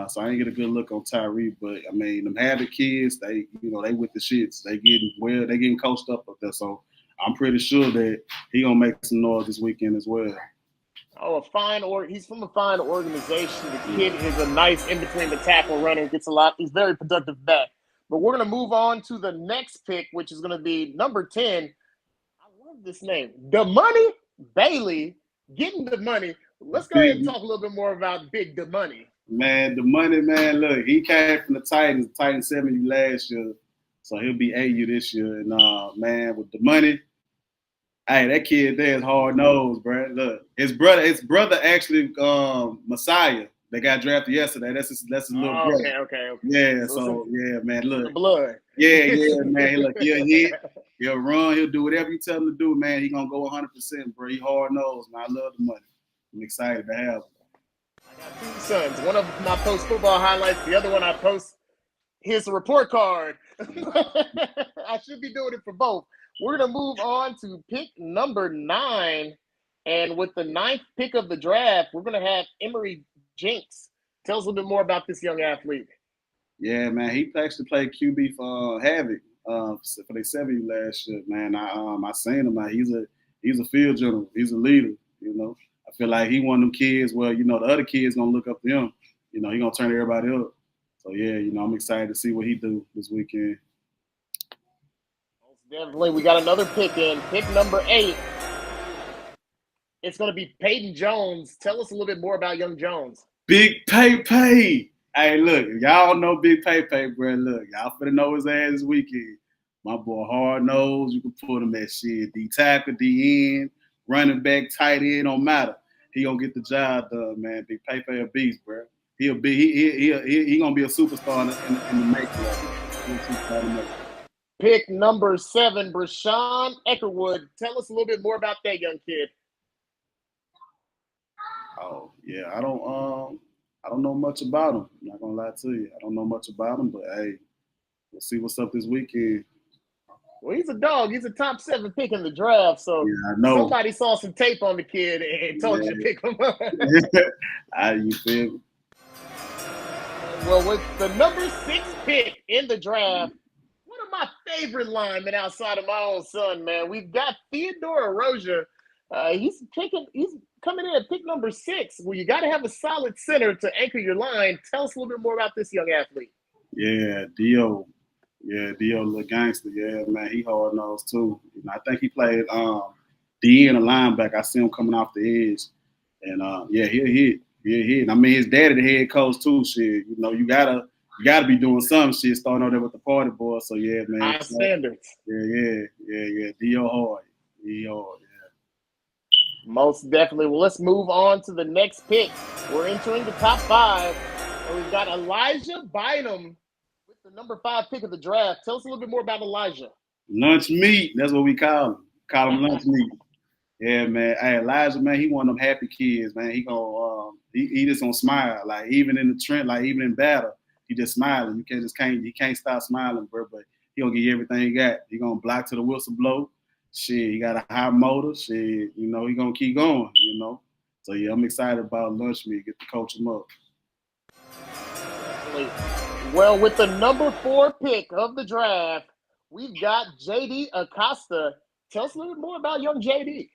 So I didn't get a good look on Tyree. But them Havoc kids, they with the shits. They getting coached up there. So I'm pretty sure that he gonna make some noise this weekend as well. Oh, he's from a fine organization. The kid is a nice in between the tackle runner. He's very productive back. But we're going to move on to the next pick, which is going to be number 10. I love this name. Damani Bailey, getting the money. Let's go ahead and talk a little bit more about Big Damani. Man, the money, man, look, he came from the Titans 7U last year, so he'll be 8U this year. And, man, with the money, hey, that kid there is hard-nosed, bro. Look, his brother actually, Messiah, that got drafted yesterday. That's his little brother. Okay. Yeah, so, yeah, man, look. The blood. Yeah, man, look, he'll hit, he'll run, he'll do whatever you tell him to do, man. He going to go 100%, bro. He hard-nosed, man. I love the money. I'm excited to have him. I got two sons. One of them I post football highlights. The other one I post his report card. I should be doing it for both. We're going to move on to pick number 9. And with the 9th pick of the draft, we're going to have Emory Jinx. Tell us a little bit more about this young athlete. Yeah, man. He actually played QB for Havoc for the 7U last year, man. I seen him. Man. He's a field general. He's a leader, you know. I feel like he one of them kids where, you know, the other kids going to look up to him. You know, he going to turn everybody up. So, yeah, you know, I'm excited to see what he do this weekend. Most definitely. We got another pick in. Pick number 8. It's going to be Peyton Jones. Tell us a little bit more about young Jones. Big Pay. Hey, look, y'all know Big Pay, bro. Look, y'all finna know his ass this weekend. My boy hard nose. You can put him at shit. D tackle, D end, running back, tight end, don't matter. He gonna get the job done, man. Big Pay a beast, bro. He gonna be a superstar in the making. Pick number 7, Brashawn Eckerwood. Tell us a little bit more about that young kid. Oh yeah, I don't know much about him. I'm not gonna lie to you. I don't know much about him, but hey, we'll see what's up this weekend. Well, he's a dog. He's a top 7 pick in the draft. So yeah, I know. Somebody saw some tape on the kid and told you to pick him up. You feel me? Well, with the number 6 pick in the draft, one of my favorite linemen outside of my own son, man, we've got Theodore Rozier. He's coming in at pick number 6. Well, you got to have a solid center to anchor your line. Tell us a little bit more about this young athlete. Yeah, Dio. Yeah, Dio, little gangster. Yeah, man, he hard nosed too. You know, I think he played D and a linebacker. I see him coming off the edge, and yeah, he'll hit. I mean, his daddy the head coach too. Shit, you know, you gotta be doing some shit. Starting out there with the party boys. So yeah, man. High standards. Yeah. Dio hard. Most definitely. Well, let's move on to the next pick. We're entering the top 5, and we've got Elijah Bynum with the number 5 pick of the draft. Tell us a little bit more about Elijah. Lunch meat. That's what we call him. Call him lunch meat. Yeah, man. Hey, Elijah, man, he one of them happy kids, man. He gonna he just gonna smile. Like even in the trend, like even in battle, he just smiling. He can't stop smiling, bro. But he gonna give you everything he got. He gonna block to the whistle blow. Shit, he got a high motor. Shit, you know, he gonna keep going, you know. So yeah, I'm excited about lunch meat. Get to coach him up. Well, with the number 4 pick of the draft, we've got JD Acosta. Tell us a little bit more about young JD.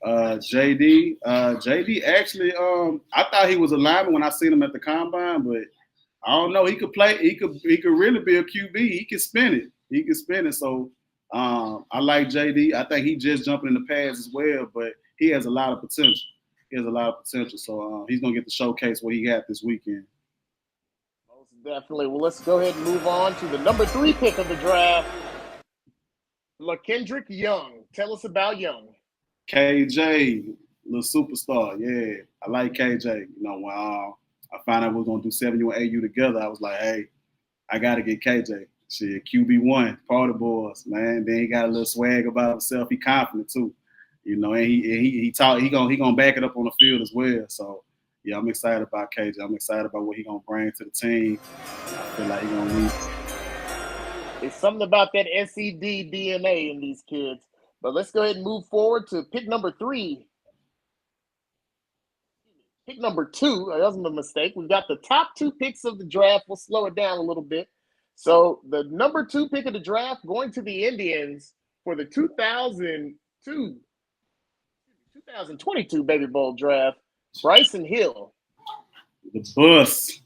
JD actually, I thought he was a lineman when I seen him at the combine, but I don't know. He could play. He could really be a QB. He can spin it. So I like JD. I think he just jumping in the pads as well, but he has a lot of potential. So he's gonna get to showcase what he got this weekend. Most definitely. Well, let's go ahead and move on to the number 3 pick of the draft, LaKendrick Young. Tell us about Young. KJ, little superstar. Yeah, I like KJ. You know, when I found out we were gonna do 7U and 8U together, I was like, hey, I gotta get KJ. Shit, QB1, party boys, man. Then he got a little swag about himself. He confident too, you know. And he gonna back it up on the field as well. So yeah, I'm excited about KJ. I'm excited about what he gonna bring to the team. I feel like he gonna win. It's something about that SED DNA in these kids. But let's go ahead and move forward to pick number 3. Pick number 2. That wasn't a mistake. We've got the top 2 picks of the draft. We'll slow it down a little bit. So the number 2 pick of the draft going to the Indians for the 2022 Baby Bowl draft, Bryson Hill. The bus.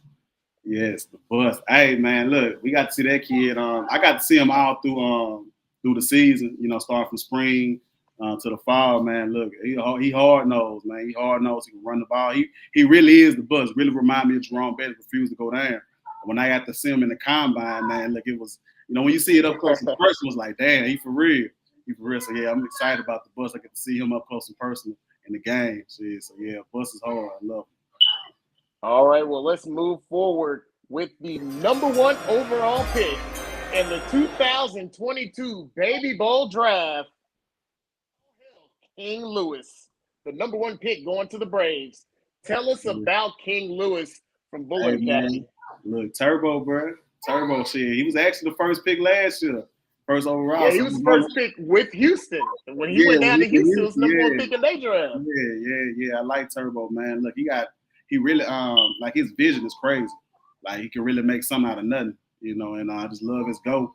Yes, the bus. Hey man, look, we got to see that kid. I got to see him all through the season. You know, starting from spring to the fall. Man, look, he hard nosed, man. He hard nosed. He can run the ball. He really is the bus. Really remind me of Jerome Bettis. Refused to go down. When I got to see him in the combine, man, look, it was, you know, when you see it up close and personal, it was like, damn, he for real. He for real. So yeah, I'm excited about the bus. I get to see him up close and personal in the game. So yeah, bus is hard. I love it. All right, well, let's move forward with the number 1 overall pick in the 2022 Baby Bowl Draft. King Lewis, the number 1 pick going to the Braves. Tell us about King Lewis from Bullard Academy. Look, Turbo, bro. Turbo shit. He was actually the first pick last year. First overall. Yeah, he was the first pick with Houston. When he went down to Houston, it was number 1 pick in their draft. Yeah. I like Turbo, man. Look, he really like his vision is crazy. Like he can really make something out of nothing, you know, and I just love his go.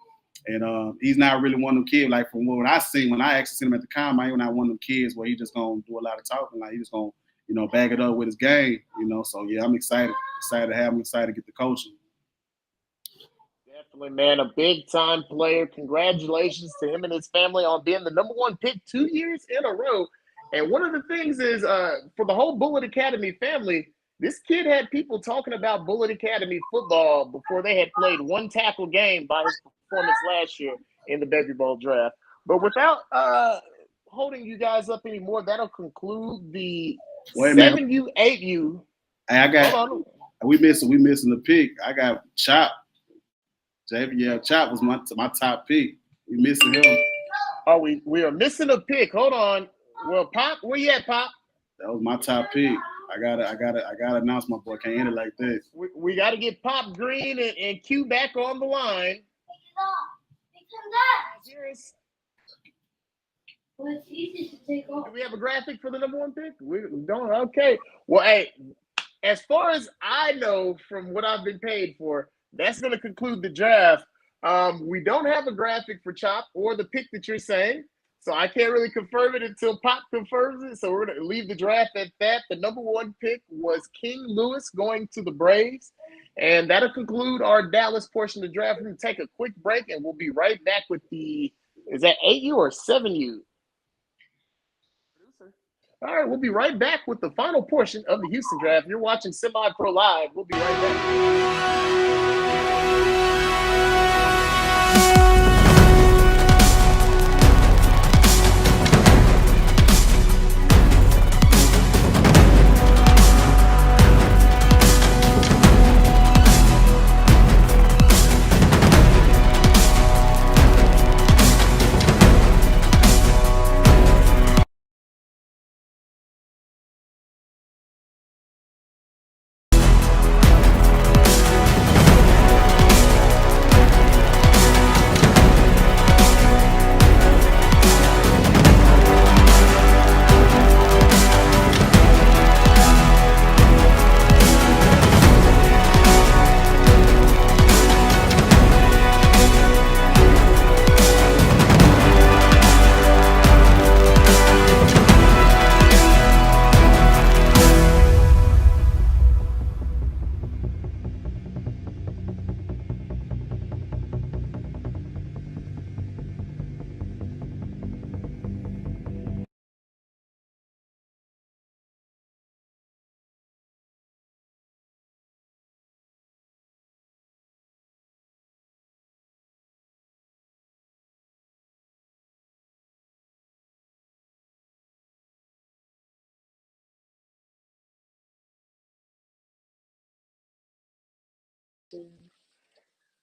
And he's not really one of them kids, like from what I seen when I actually seen him at the combine, he's not one of them kids where he just gonna do a lot of talking, like he just gonna, you know, back it up with his game, you know. So yeah, I'm excited to have him, excited to get the coaching. Definitely, man, a big time player. Congratulations to him and his family on being the number 1 pick 2 years in a row. And one of the things is for the whole Bullard Academy family, this kid had people talking about Bullard Academy football before they had played 1 tackle game by his performance last year in the Baby Bowl Draft. But without holding you guys up anymore, that'll conclude the 7U, 8U. Hey, we missing the pick. I got Chop. JBL Chop was my top pick. We missing him. Oh, we are missing a pick. Hold on. Well, Pop, where you at, Pop? That was my top pick. I gotta announce my boy. Can't end it like this. We got to get Pop Green and Q back on the line. Do we have a graphic for the number 1 pick? We don't. Okay. Well, hey, as far as I know from what I've been paid for, that's going to conclude the draft. We don't have a graphic for Chop or the pick that you're saying. So I can't really confirm it until Pop confirms it. So we're going to leave the draft at that. The number 1 pick was King Lewis going to the Braves. And that'll conclude our Dallas portion of the draft. We're going to take a quick break, and we'll be right back with is that 8U or 7U? All right, we'll be right back with the final portion of the Houston draft. You're watching Semi-Pro Live. We'll be right back.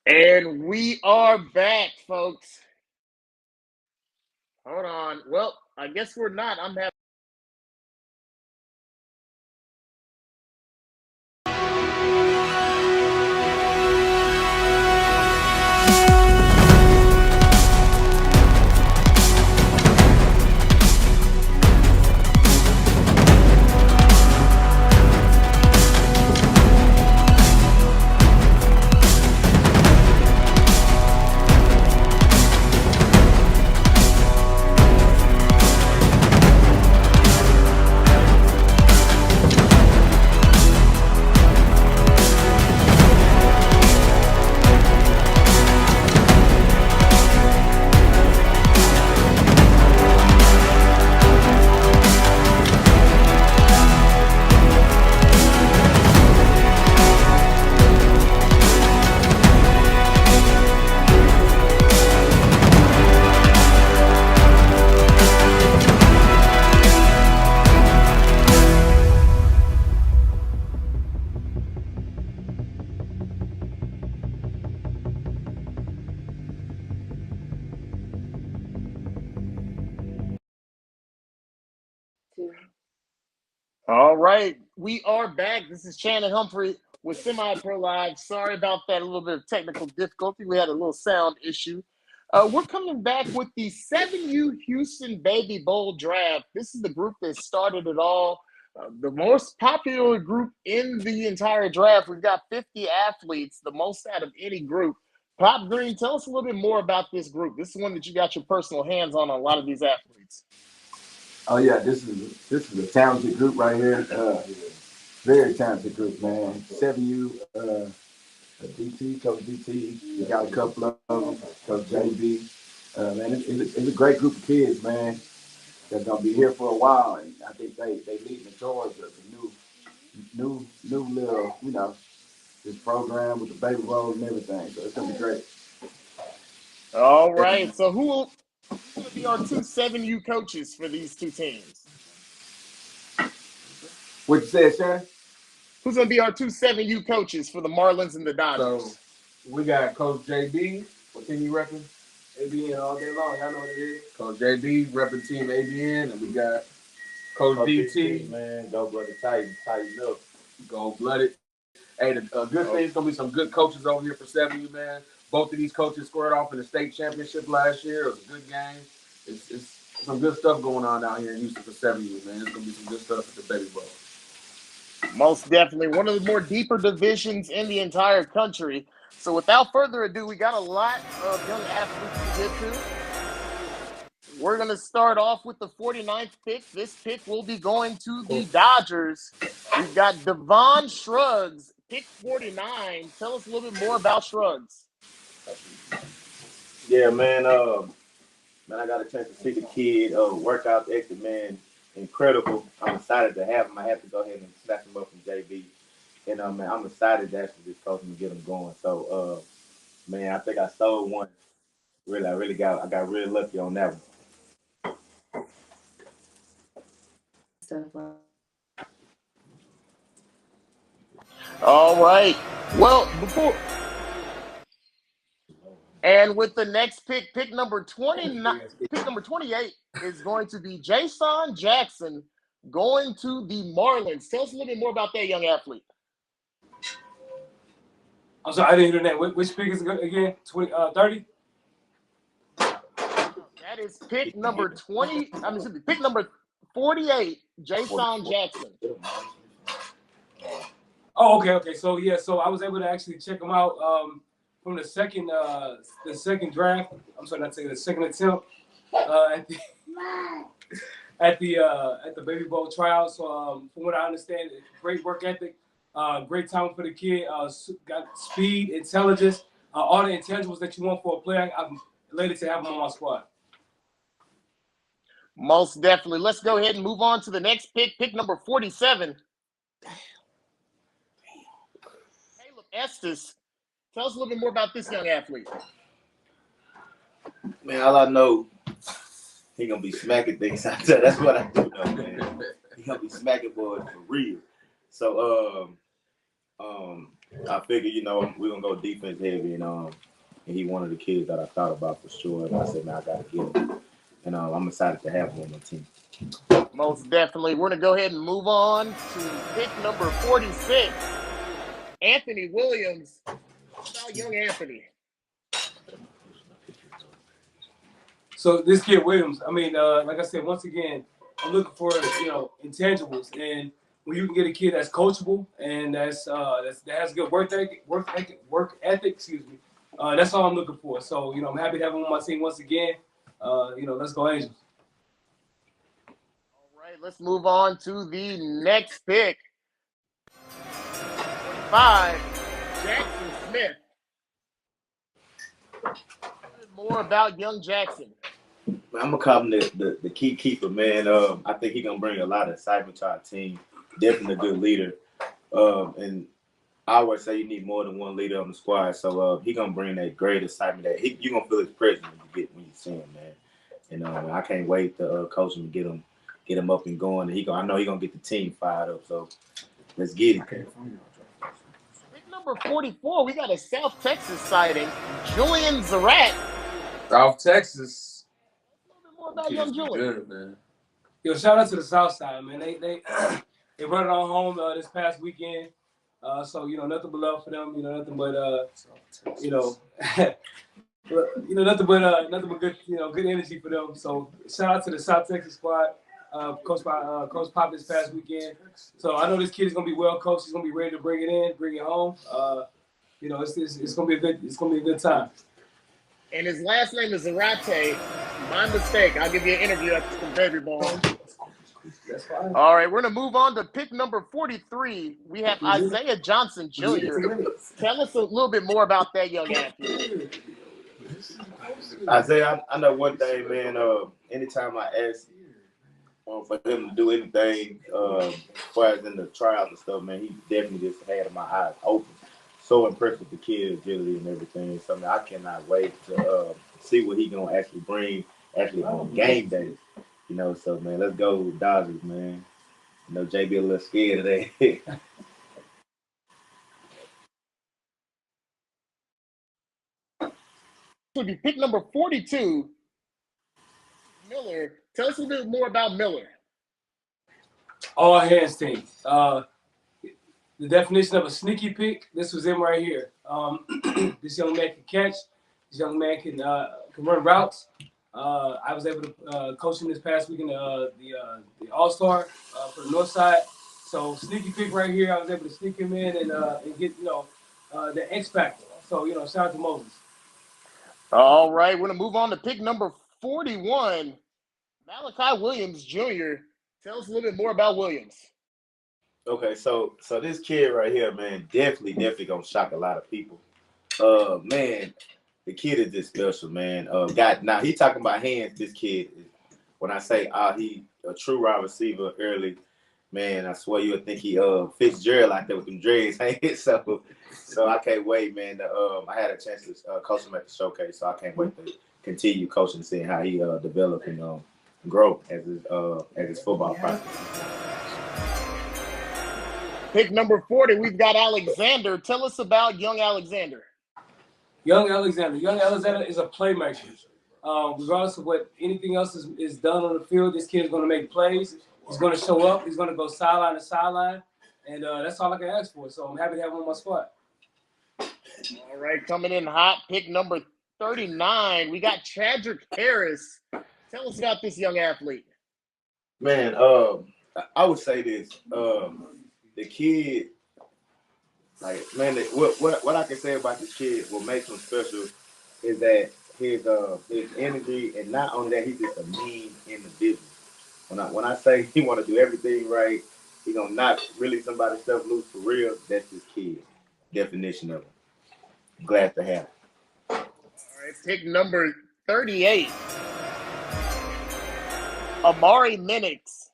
And we are back, folks. Hold on. Well, I guess we're not. I'm having All right, we are back. This is Shannon Humphrey with Semi-Pro Live. Sorry about that, a little bit of technical difficulty. We had a little sound issue. We're coming back with the 7U Houston Baby Bowl draft. This is the group that started it all. The most popular group in the entire draft. We've got 50 athletes, the most out of any group. Pop Green, tell us a little bit more about this group. This is one that you got your personal hands on a lot of these athletes. Oh yeah, this is a talented group right here. Very talented group, man. 7U, DT, Coach DT. We got a couple of them, Coach JB. Man, it's a great group of kids, man. That's gonna be here for a while, and I think they leading towards a new little, you know, this program with the baby rolls and everything. So it's gonna be great. All right. So who will be our two 7U coaches for these two teams? What you said, Shannon? Who's going to be our two 7U coaches for the Marlins and the Dodgers? So we got Coach JB. What team you repping? ABN all day long. Y'all know what it is. Coach JB repping team ABN, and we got Coach DT. Man, go blooded, tighten up. Go blooded. Hey, the good thing is gonna be some good coaches over here for 7U, man. Both of these coaches squared off in the state championship last year. It was a good game. It's some good stuff going on down here in Houston for 7U, man. It's gonna be some good stuff at the Baby Bowl. Most definitely. One of the more deeper divisions in the entire country. So without further ado, we got a lot of young athletes to get to. We're going to start off with the 49th pick. This pick will be going to the Dodgers. We've got Devon Shrugs, pick 49. Tell us a little bit more about Shrugs. Yeah, man. I got a chance to see the kid workout ethic, man. Incredible. I'm excited to have him. I have to go ahead and snatch him up from JB. And man, I'm excited to actually just coach him and get him going. So, man, I think I stole one. I got really lucky on that one. All right. Well, and with the next pick, pick number 28 is going to be Jason Jackson going to the Marlins. Tell us a little bit more about that young athlete. I'm sorry, I didn't hear that. Which pick is it again? 30? That is pick number 20. Pick number 48, Jason Jackson. Oh, okay. So I was able to actually check him out from the second draft. I'm sorry, not second, the second attempt at the Baby Bowl trial. So from what I understand, great work ethic, great talent for the kid. Got speed, intelligence, all the intangibles that you want for a player. I'm elated to have him on my squad. Most definitely. Let's go ahead and move on to the next pick. Pick number 47. Caleb Estes. Tell us a little bit more about this young athlete. Man, all I know, he gonna be smacking things out there. That's what I do know, man. He gonna be smacking boys for real. So, I figured, we're gonna go defense heavy, and he one of the kids that I thought about for sure. And I said, man, I gotta get him. And I'm excited to have him on my team. Most definitely. We're going to go ahead and move on to pick number 46, Anthony Williams. How about young Anthony? So this kid Williams, like I said, once again, I'm looking for intangibles, and when you can get a kid that's coachable and that has good work ethic, that's all I'm looking for. So I'm happy to have him on my team once again. Let's go Angels. All right, let's move on to the next pick. 5, Jackson Smith. More about young Jackson. I'm gonna call him the key keeper, man. I think he's gonna bring a lot of excitement to our team. Definitely a good leader. And I always say you need more than one leader on the squad. So he's gonna bring that great excitement that you're gonna feel his presence when you see him, man. And I can't wait to coach him and get him up and going. And I know he's gonna get the team fired up. So let's get it. Pick number 44, we got a South Texas sighting, Julian Zarat. South Texas. A little bit more about young Julian. Good, man. Yo, shout out to the South Side, man. They they brought it on home this past weekend. So nothing but love for them. Nothing but nothing but good good energy for them. So shout out to the South Texas squad, coached by Coach Pop this past weekend. So I know this kid is gonna be well coached. He's gonna be ready to bring it home. It's gonna be a good time. And his last name is Zarate. My mistake. I'll give you an interview after the Baby Bowl. That's fine. All right, we're going to move on to pick number 43. We have Isaiah Johnson Jr. Tell us a little bit more about that young athlete. Isaiah, I know one thing, man. Anytime I ask for him to do anything, as far as in the trials and stuff, man, he definitely just had my eyes open. So impressed with the kid, agility and everything. So, man, I cannot wait to see what he gonna actually bring on game day. So, man, let's go Dodgers, man. JB a little scared today. Would be pick number 42, Miller. Tell us a little bit more about Miller. All hands team. The definition of a sneaky pick. This was him right here. This young man can catch. This young man can run routes. I was able to coach him this past week in the All-Star for the North Side. So sneaky pick right here. I was able to sneak him in and get the X factor. So shout out to Moses. All right, we're gonna move on to pick number 41, Malachi Williams Jr. Tell us a little bit more about Williams. Okay, so this kid right here, man, definitely gonna shock a lot of people. Man, the kid is just special, man. Now he talking about hands. This kid, when I say he a true wide receiver early, man, I swear you would think he Fitzgerald out there with them dreads. So I can't wait, man. I had a chance to coach him at the showcase, so I can't wait to continue coaching, seeing how he develop and grow as his football practice. Pick number 40, we've got Alexander. Tell us about young Alexander. Young Alexander is a playmaker. Regardless of what anything else is done on the field, this kid is going to make plays. He's going to show up. He's going to go sideline to sideline. And that's all I can ask for. So I'm happy to have him on my squad. All right, coming in hot, pick number 39. We got Chadrick Harris. Tell us about this young athlete. Man, I would say this. The kid, like, man, what I can say about this kid, what makes him special is that his energy, and not only that, he's just a mean individual. When I say he want to do everything right, he gonna knock really somebody's stuff loose for real. That's this kid. Definition of it. Glad to have it. All right, pick number 38. Amari Minix.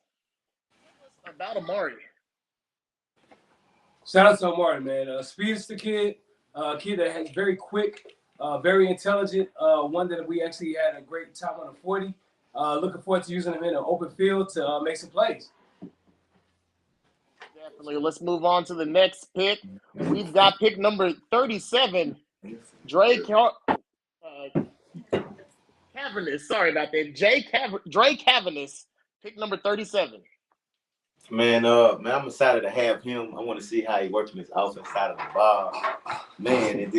About Amari. Shout out to Amari, man. Speedster kid, kid that has very quick, very intelligent. One that we actually had a great time on the 40. Looking forward to using him in an open field to make some plays. Definitely. Let's move on to the next pick. We've got pick number 37, Dre Cavernous. Sorry about that. Dre Cavernous, pick number 37. Man, I'm excited to have him. I want to see how he works in his offense side of the ball. Man,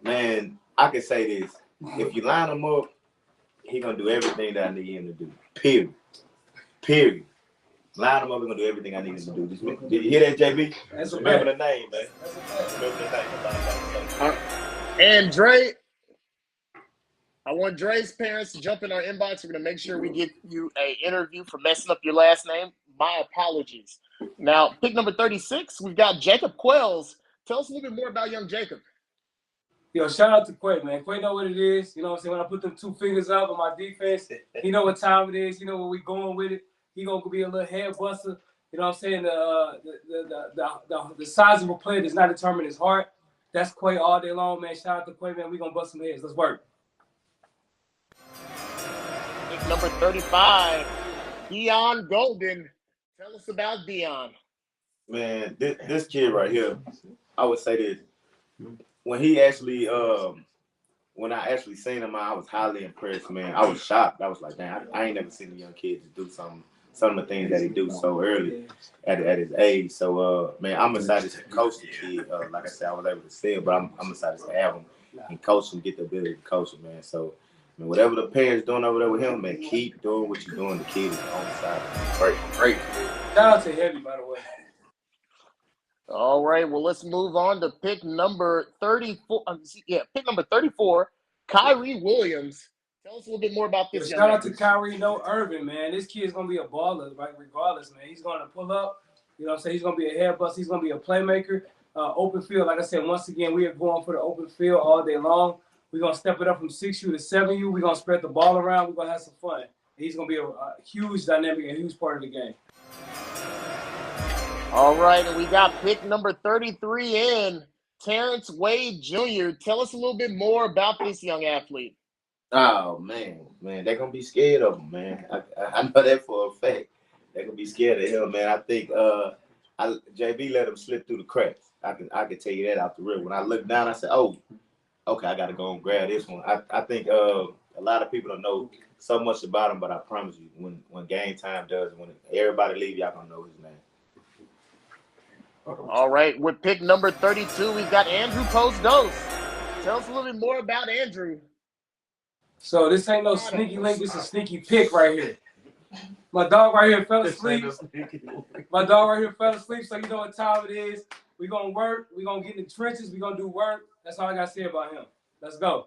man, I can say this. If you line him up, he gonna do everything that I need him to do. Period. Line him up, he's gonna do everything I need him to do. Did you hear that, JB? Remember the name, man. Remember the name. And Dre, I want Dre's parents to jump in our inbox. We're going to make sure we get you an interview for messing up your last name. My apologies. Now, pick number 36, we've got Jacob Quells. Tell us a little bit more about young Jacob. Yo, shout out to Quay, man. Quay know what it is. You know what I'm saying? When I put them two fingers up on my defense, he know what time it is. He know where we going with it. He going to be a little head buster. You know what I'm saying? The size of a player does not determine his heart. That's Quay all day long, man. Shout out to Quay, man. We going to bust some heads. Let's work. Pick number 35, Dion Golden. Tell us about Dion. Man, this kid right here, I would say this. When he actually when I actually seen him, I was highly impressed, man. I was shocked. I was like, damn, I ain't never seen a young kid to do some of the things that he do so early at his age. So, man, I'm excited to coach the kid. Like I said, I was able to see it, but I'm excited to have him and coach him, get the ability to coach him, man. So, I mean, whatever the parents doing over there with him, man, keep doing what you're doing. The kid is on the side. Great. Shout out to Heavy, by the way. All right, well, let's move on to pick number 34. Pick number 34, Kyrie Williams. Tell us a little bit more about this. Shout out to Kyrie Irving, man. This kid's going to be a baller, right? Regardless, man. He's going to pull up. You know what I'm saying? He's going to be a head bust. He's going to be a playmaker. Open field, like I said, once again, we are going for the open field all day long. We're going to step it up from 6U to 7U. We're going to spread the ball around. We're going to have some fun. He's going to be a huge dynamic and huge part of the game. All right, and we got pick number 33 in, Terrence Wade Jr. Tell us a little bit more about this young athlete. Oh, man, they're going to be scared of him, man. I know that for a fact. They're going to be scared of him, man. I think JB let him slip through the cracks. I can tell you that out the rip. When I looked down, I said, oh, okay, I got to go and grab this one. I think a lot of people don't know so much about him, but I promise you, when game time does, when everybody leave, y'all going to know his name. All right, with pick number 32, we've got Andrew Postdos. Tell us a little bit more about Andrew. So this ain't no sneaky link. This is a sneaky pick right here. My dog right here fell asleep. So you know what time it is. We're going to work. We're going to get in the trenches. We're going to do work. That's all I got to say about him. Let's go,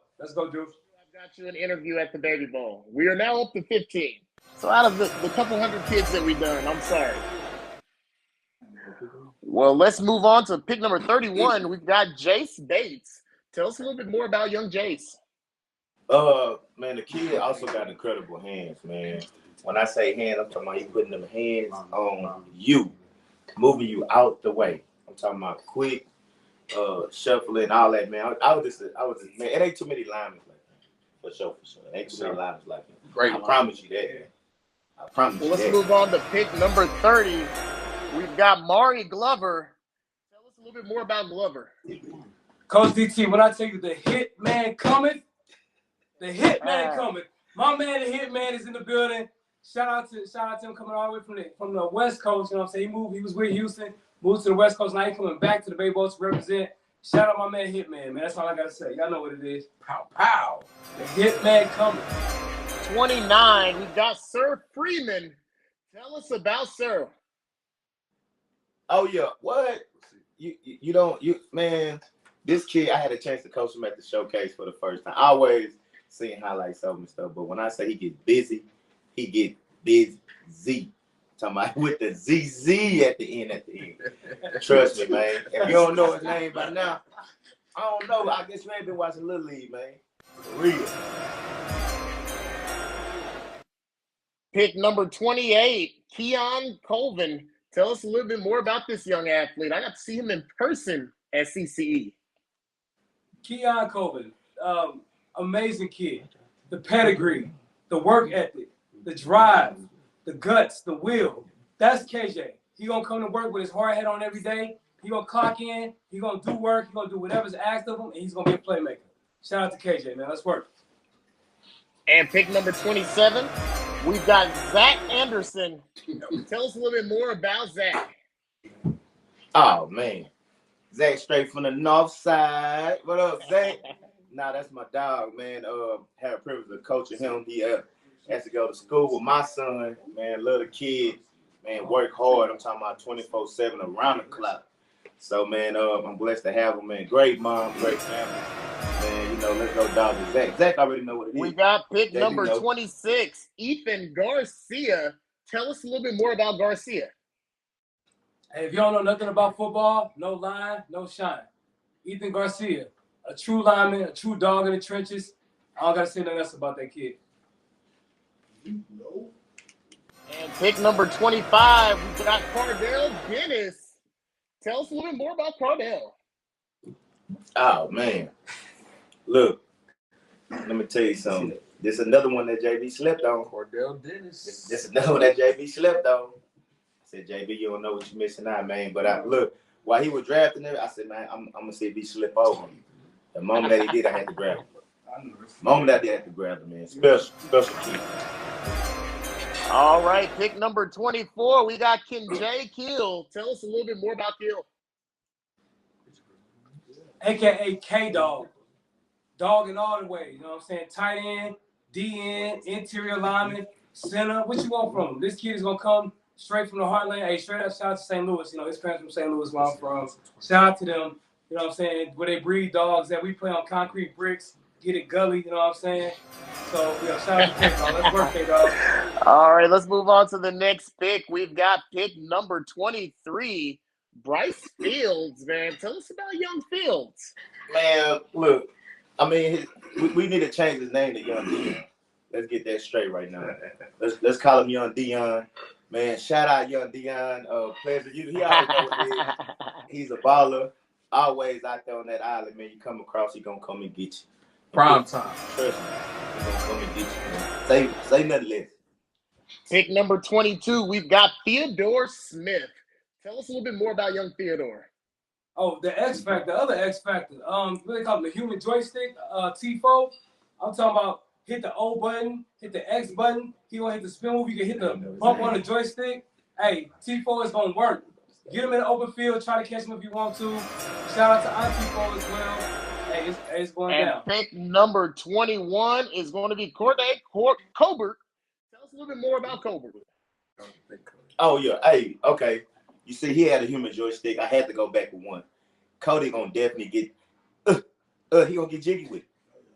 Drew. I've got you an interview at the Baby Bowl. We are now up to 15. So out of the couple hundred kids that we've done, I'm sorry. Well, let's move on to pick number 31. We've got Jace Bates. Tell us a little bit more about young Jace. Man, the kid also got incredible hands, man. When I say hands, I'm talking about he putting them hands on you, moving you out the way. I'm talking about quick, shuffling, all that, man. I was just, man, it ain't too many linemen like that. For sure. It ain't too many linemen like that. Great. I promise you that, man. I promise you that. Let's move on to pick number 30. We've got Mari Glover. Tell us a little bit more about Glover. Coach DT, when I tell you the hit man coming, my man, the hit man, is in the building. Shout out to him coming all the way from the West Coast. You know what I'm saying? He was with Houston, moved to the West Coast. Now he's coming back to the Bay Bowl to represent. Shout out my man Hitman, man. That's all I gotta say. Y'all know what it is. Pow pow. The Hitman coming. 29. We've got Sir Freeman. Tell us about Sir. Oh yeah, what? Man, this kid, I had a chance to coach him at the showcase for the first time. I always seeing highlights of him and stuff, but when I say he get busy, he get busy. Talking about with the ZZ at the end. Trust me, man. If you don't know his name by now, I don't know. I guess you ain't been watching Little League, man. For real. Pick number 28, Keon Colvin. Tell us a little bit more about this young athlete. I got to see him in person at CCE. Keon Colvin, amazing kid. The pedigree, the work ethic, the drive, the guts, the will. That's KJ. He gonna come to work with his hard hat on every day. He gonna clock in. He gonna do work. He gonna do whatever's asked of him, and he's gonna be a playmaker. Shout out to KJ, man. Let's work. And pick number 27, we've got Zach Anderson. Tell us a little bit more about Zach. Oh, man. Zach straight from the north side. What up, Zach? Nah, that's my dog, man. Had a privilege of coaching him. He has to go to school with my son. Man, love the kid. Man, work hard. I'm talking about 24/7 around the clock. So, man, I'm blessed to have him, man. Great mom, great family. Man, let's go dog to Zach. Zach already know what it is. We got pick number 26, Ethan Garcia. Tell us a little bit more about Garcia. Hey, if you don't know nothing about football, no line, no shine. Ethan Garcia, a true lineman, a true dog in the trenches. I don't got to say nothing else about that kid. And pick number 25, we got Cardell Dennis. Tell us a little bit more about Cardell. Oh, man. Look, let me tell you something. This is another one that JB slept on. Cardell Dennis. This is another one that JB slept on. I said, JB, you don't know what you're missing out, man. But look, while he was drafting him, I said, man, I'm going to see if he slip over. The moment that he did, I had to grab him. Moment out there at the grabber, man. Special kid. All right, pick number 24. We got Kenjay Kill. Tell us a little bit more about Kill. AKA K-Dog. Dog in all the way. You know what I'm saying? Tight end, D-end, interior lineman, center. What you want from him? This kid is going to come straight from the heartland. Hey, straight up, shout out to St. Louis. You know, his parents from St. Louis, where I'm from. Shout out to them. You know what I'm saying? Where they breed dogs that we play on concrete bricks, get it gully. You know what I'm saying? So, shout out to K-Dog. Let's work, K-Dog. All right, let's move on to the next pick. We've got pick number 23, Bryce Fields, man. Tell us about young Fields. Man, look, I mean, we need to change his name to Young Dion. Let's get that straight right now. Let's call him Young Dion. Man, shout out Young Dion. Players, he always know what it is. He's a baller. Always out there on that island, man. You come across, he gonna come and get you. Prime time. Trust me, he gonna come and get you, man. Say nothing less. Pick number 22, we've got Theodore Smith. Tell us a little bit more about young Theodore. Oh, the X Factor, the other X Factor. What they call it, the human joystick, Tifo. I'm talking about hit the O button, hit the X button. He gonna hit the spin move. You can hit the bump on the joystick. Hey, Tifo is gonna work. Get him in the open field. Try to catch him if you want to. Shout out to Tifo as well. Hey, it's going down. Pick number 21 is going to be Corday Colbert. Tell us a little bit more about Colbert. Oh yeah, hey, okay. You see, he had a human joystick. I had to go back with one. Cody gonna definitely get. He gonna get jiggy with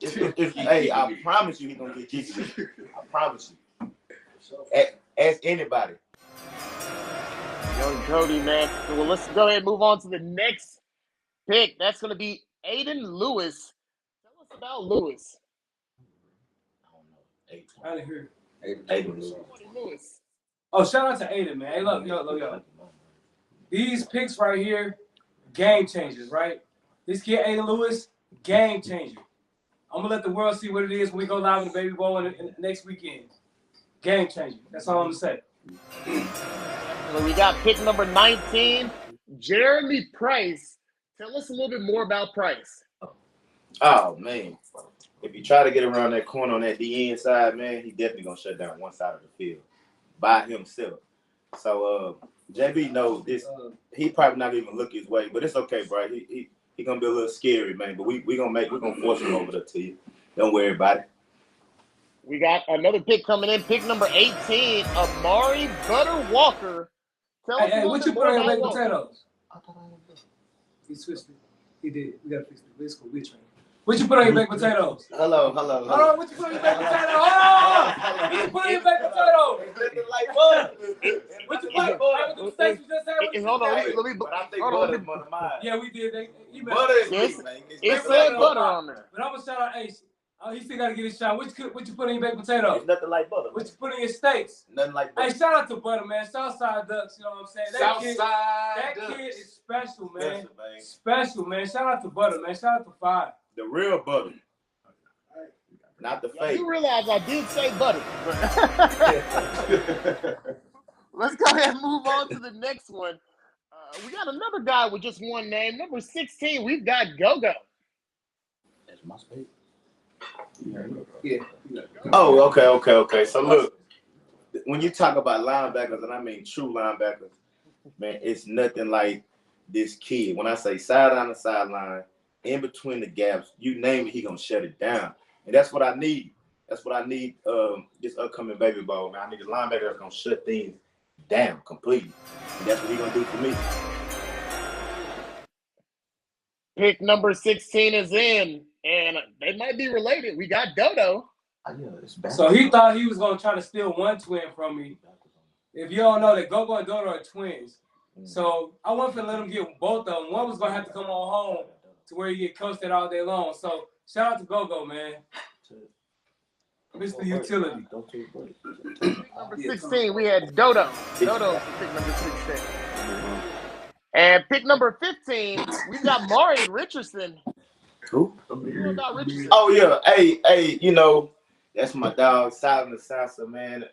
it. Hey, I promise you, he gonna get jiggy with it. I promise you. Ask anybody. Young Cody, man. Well, let's go ahead and move on to the next pick. That's going to be Aiden Lewis. Tell us about Lewis. I didn't hear. Aiden Lewis. Oh, shout out to Aiden, man. Hey, look, yo. These picks right here, game changers, right? This kid, Aiden Lewis, game changer. I'm going to let the world see what it is when we go live in the Baby Bowl in next weekend. Game changer. That's all I'm going to say. So we got pick number 19, Jeremy Price. Tell us a little bit more about Price. Oh, man. If you try to get around that corner on that DN side, man, he definitely going to shut down one side of the field by himself. So, JB knows this. He probably not even look his way, but it's okay, bro. He going to be a little scary, man, but we're going to force him over there to you. Don't worry about it. We got another pick coming in. Pick number 18, Amari Butter Walker. Hey, what you put on your baked potatoes? He switched it. He did. We got to fix it. It's cool. We're training. What you put on your baked potatoes? Hello. Hold on. What you put on your baked potatoes? Hold on. What you put on your baked potatoes? Like what? What you put? What the steaks you just had? Hold on. But I think butter is one of mine. Yeah, we did. Butter is Yes, man. it said butter on there. But I'm going to shout out Ace. Oh, he still got to get his shot. What you put in your baked potatoes? It's nothing like butter. What you put in your steaks? Nothing like butter. Hey, shout out to Butter, man. Southside Ducks, you know what I'm saying? That kid is special, man. Special, man. Shout out to Butter, man. Shout out to Five. The real butter. Not the fake. You realize I did say butter. Let's go ahead and move on to the next one. We got another guy with just one name. Number 16, we've got Go-Go. That's my space. Yeah. Oh, okay. So look, when you talk about linebackers, and I mean true linebackers, man, it's nothing like this kid. When I say sideline to sideline, in between the gaps, you name it, he gonna shut it down. And that's what I need. That's what I need this upcoming Baby Bowl, man. I need a linebacker that's gonna shut things down completely. And that's what he's gonna do for me. Pick number 16 is in, and they might be related. We got Dodo. So he thought he was gonna try to steal one twin from me. If you don't know that Go-Go and Dodo are twins. So I wasn't gonna let him get both of them. One was gonna have to come on home to where you get coasted all day long. So shout out to Go-Go, man. Mr. Utility. Number 16, we had Dodo. Dodo for pick number 16. And pick number 15, we got Mari Richardson. Who? Richardson? Oh yeah, hey, you know, that's my dog, Silent Salsa, man.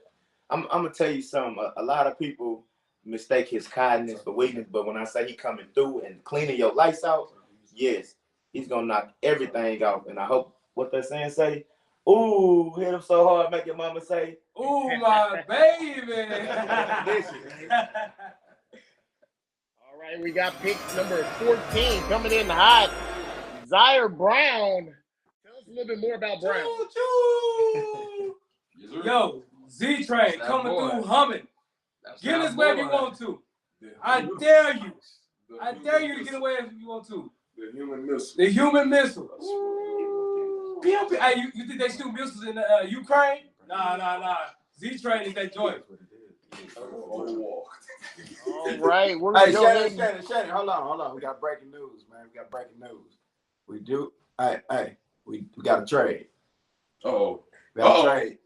I'm gonna tell you something. A lot of people mistake his kindness for weakness, but when I say he coming through and cleaning your lights out, yes, he's gonna knock everything off. And I hope what that saying say? Ooh, hit him so hard, make your mama say, "Ooh, my baby." All right, we got pick number 14 coming in hot. Zaire Brown. Tell us a little bit more about Brown. Yo, Z Train That coming boy. through humming. Get his way if you want to. I dare you. I dare you to get away if you want to. The human missile. The human missile. Pew, pew. Hey, you think they shoot missiles in Ukraine? Nah. Z Train is that joint. All right, we're Hey, going to go ahead. Shannon, hold on. We got breaking news, man. We got breaking news. We do. Hey, we got a trade. Oh. We got a trade,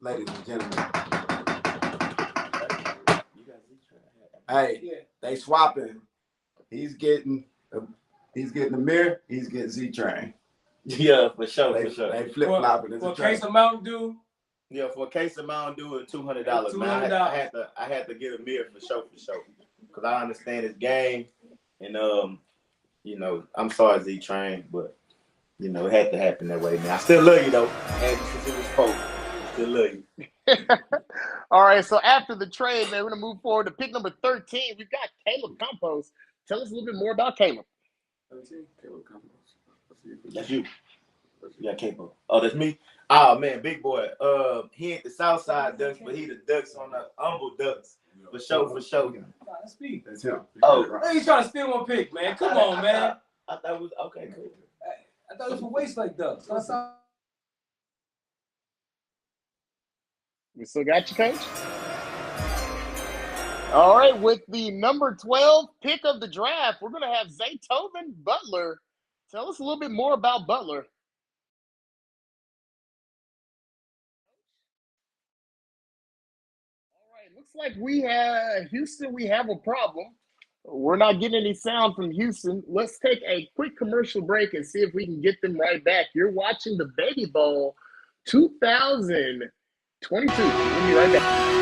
ladies and gentlemen. Hey, they swapping. He's getting the mirror. He's getting Z Train. Yeah, for sure. They flip flopping. It's For a a trade. case of Mountain Dew. Yeah, for a case of Mountain Dew and $200. Man, $200. I had to get a mirror for sure. Because I understand his game. And, I'm sorry, Z Train, but, it had to happen that way, man. I still love you, though. And since it was folk, I still love you. All right, so after the trade, man, we're going to move forward to pick number 13. We've got Caleb Campos. Tell us a little bit more about Caleb. That's you. Yeah, Capo. Oh, that's me? Oh, man, big boy. He ain't the Southside Ducks, but he the Ducks on the Humble Ducks. For sure. That's me. That's him. Oh, He's trying to steal one pick, man. Come on, man. I thought it was okay, cool. I thought it was for waste like Ducks. We still got you, Coach? All right, with the number 12 pick of the draft, we're going to have Zaytoven Butler. Tell us a little bit more about Butler. All right, looks like we have Houston. We have a problem. We're not getting any sound from Houston. Let's take a quick commercial break and see if we can get them right back. You're watching the Baby Bowl 2022. We'll be right back.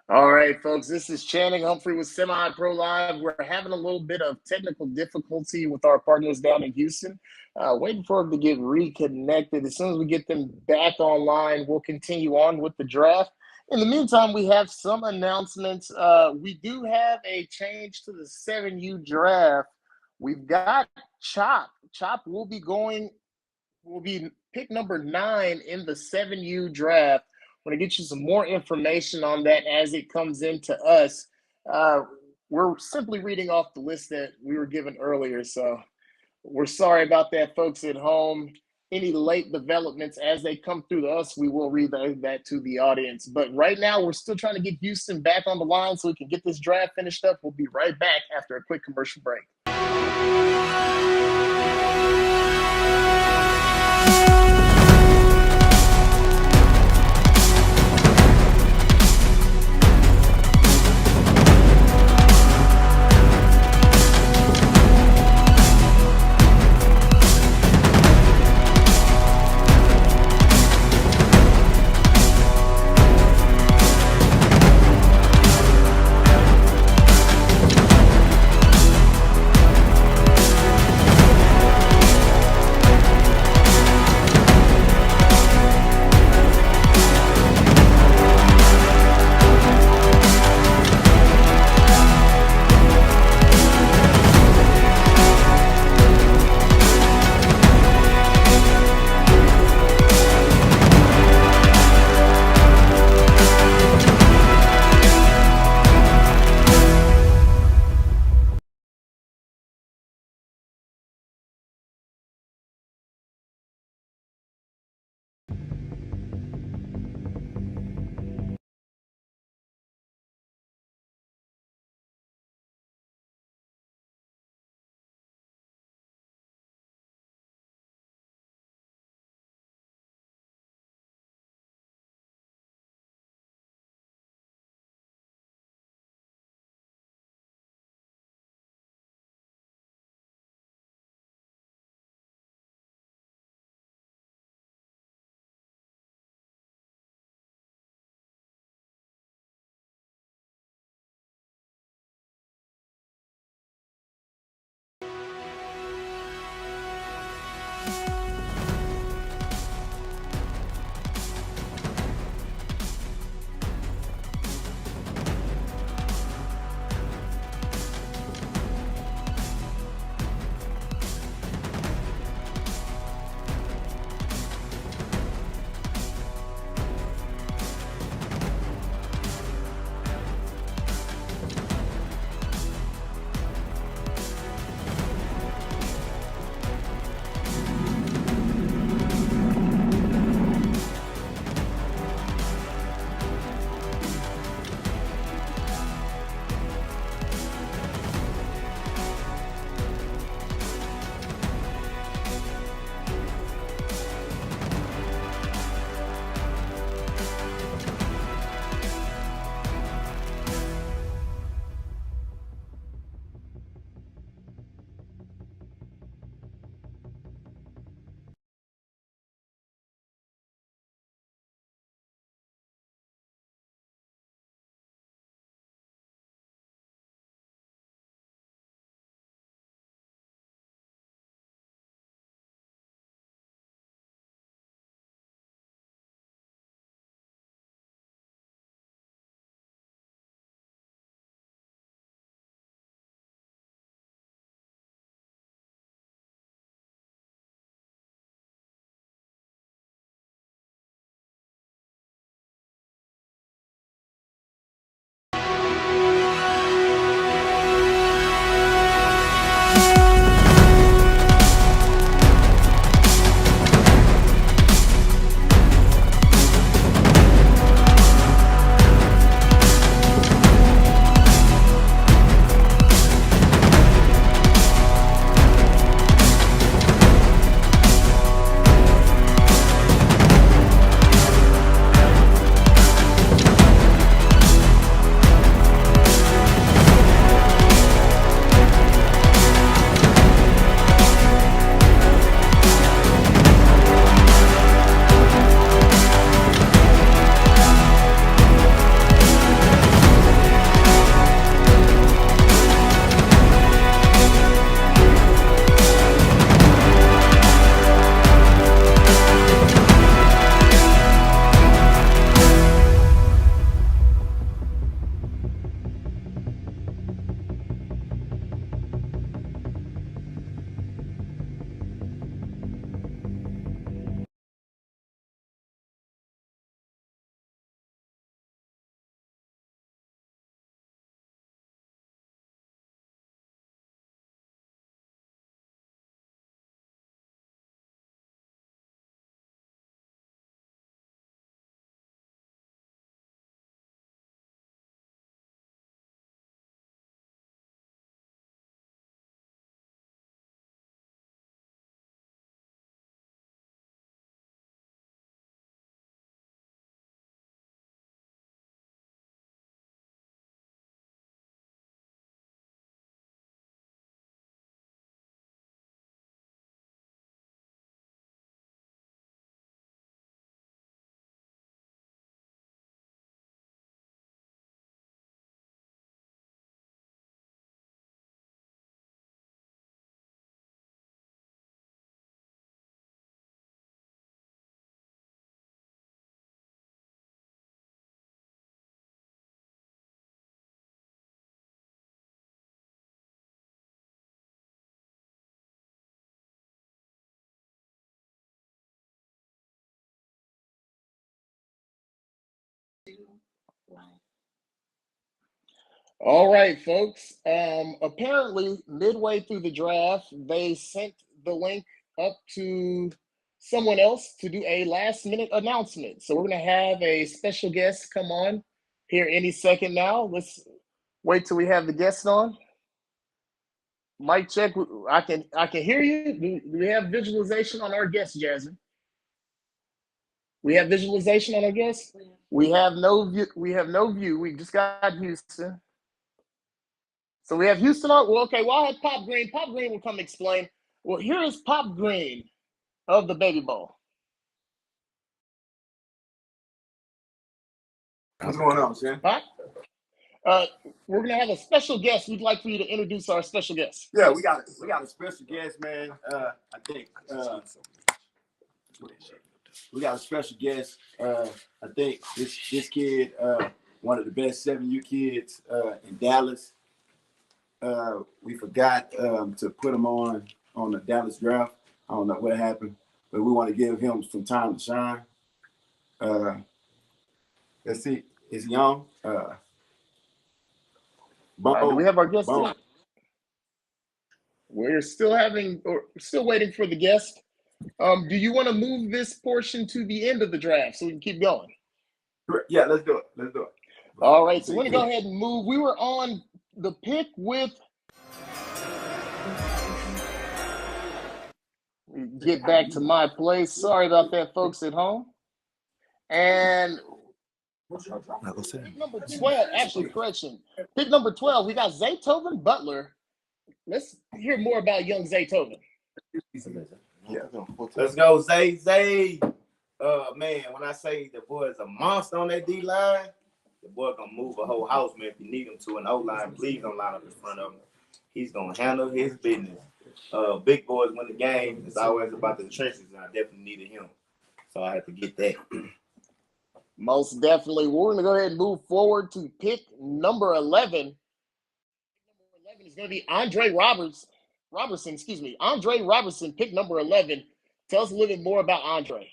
All right, folks, this is Channing Humphrey with Semi Pro Live. We're having a little bit of technical difficulty with our partners down in Houston. Waiting for them to get reconnected. As soon as we get them back online, we'll continue on with the draft. In the meantime, we have some announcements. We do have a change to the 7U draft. We've got Chop. Chop will be pick number 9 in the 7U draft. I'm going to get you some more information on that as it comes into us. We're simply reading off the list that we were given earlier, so we're sorry about that, folks at home. Any late developments as they come through to us, we will read that to the audience. But right now, we're still trying to get Houston back on the line so we can get this draft finished up. We'll be right back after a quick commercial break. All right, folks. Apparently, midway through the draft, they sent the link up to someone else to do a last-minute announcement. So we're going to have a special guest come on here any second now. Let's wait till we have the guest on. Mic check. I can hear you. Do we have visualization on our guest, Jasmine? We have visualization on our guest. We have no view. We just got Houston. So we have Houston on. Well, okay. Well, I'll have Pop Green. Pop Green will come explain. Well, here is Pop Green of the Baby Bowl. What's going on, Sam? Pop? We're gonna have a special guest. We'd like for you to introduce our special guest. Yeah, we got a special guest, man. I think we got a special guest. I think this kid, one of the best 7U kids in Dallas. We forgot to put him on the Dallas draft. I don't know what happened, but we want to give him some time to shine. Let's see, he's young. Do we have our guest? We're still waiting for the guest. Do you want to move this portion to the end of the draft so we can keep going? Yeah, let's do it. All right, so we're going to go ahead and move. We were on the pick with get back to my place. Sorry about that, folks at home. And pick number 12, actually, correction. Pick number 12, we got Zaytoven Butler. Let's hear more about young Zaytoven. Yeah. Let's go, Zay. Man, when I say the boy is a monster on that D line, the boy gonna move a whole house, man. If you need him to an O line, please don't line up in front of him. He's gonna handle his business. Big boys win the game. It's always about the trenches, and I definitely needed him, so I had to get that. Most definitely. We're gonna go ahead and move forward to pick number 11. Number 11 is gonna be Andre Robertson. Andre Robertson, pick number 11. Tell us a little bit more about Andre.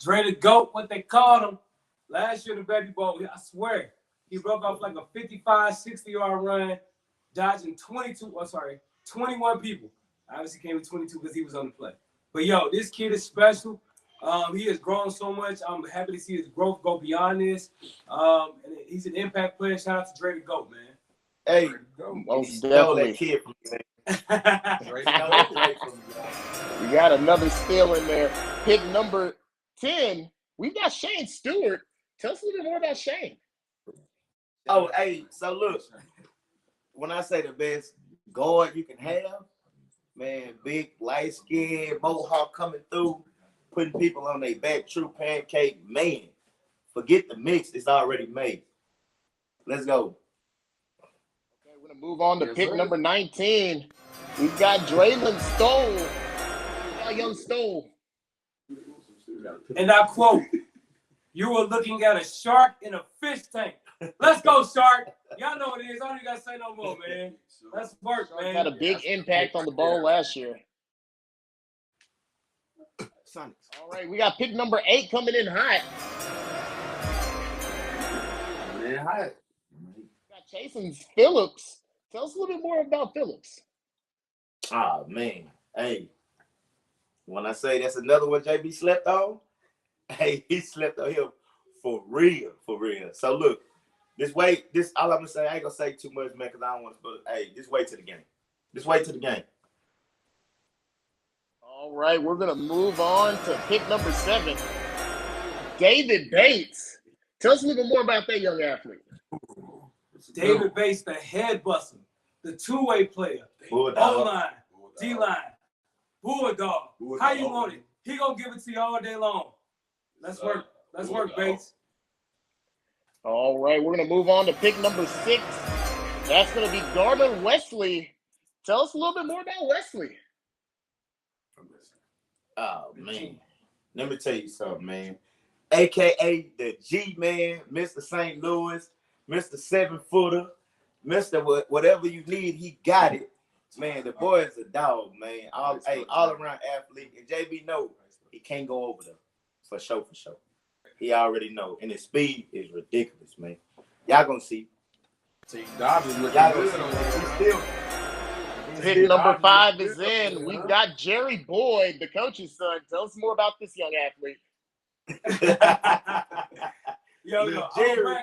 Dre the GOAT, what they called him. Last year, the Baby Bowl, I swear, he broke off like a 55, 60-yard run, dodging 21 people. Obviously came to 22 because he was on the play. But, yo, this kid is special. He has grown so much. I'm happy to see his growth go beyond this. And he's an impact player. Shout out to Dre the GOAT, man. Hey, most definitely. That kid from me, man. We got another steal in there. Pick number 10. We've got Shane Stewart. Tell us a little bit more about Shane. Oh, hey, so look, when I say the best guard you can have, man, big, light skin, mohawk coming through, putting people on their back, true pancake, man. Forget the mix, it's already made. Let's go. Okay, we're going to move on to pick number 19. We've got Draylon Stoll. We got young Stoll. And I quote, "You were looking at a shark in a fish tank." Let's go, shark. Y'all know what it is. I don't even got to say no more, man. Let's work, man. Had a big impact on the bowl last year. All right, we got pick number 8 coming in hot. We got Chasen Phillips. Tell us a little bit more about Phillips. Oh, man. Hey, when I say that's another one JB slept on, hey, he slept on him for real. So, look, all I'm going to say, I ain't going to say too much, man, because I don't want to, but, hey, just wait to the game. All right, we're going to move on to pick number 7. David Bates. Tell us a little bit more about that young athlete. David Bates, the head buster, the two-way player, O-line, D-line, Bulldog. How you want it? He going to give it to you all day long. Let's work. Let's work, Bates. All right, we're going to move on to pick number 6. That's going to be Gardner Wesley. Tell us a little bit more about Wesley. Oh, man. Let me tell you something, man. AKA the G-Man, Mr. St. Louis, Mr. 7-footer, Mr. Whatever you need, he got it. Man, the boy is a dog, man. All around athlete. And JB know he can't go over them. For sure. He already know. And his speed is ridiculous, man. Y'all gonna see. See, Dobbs is looking Y'all good gonna on see. that. He's still. Pick number 5 is in. We've got Jerry Boyd, the coach's son. Tell us more about this young athlete. Yo, Jerry.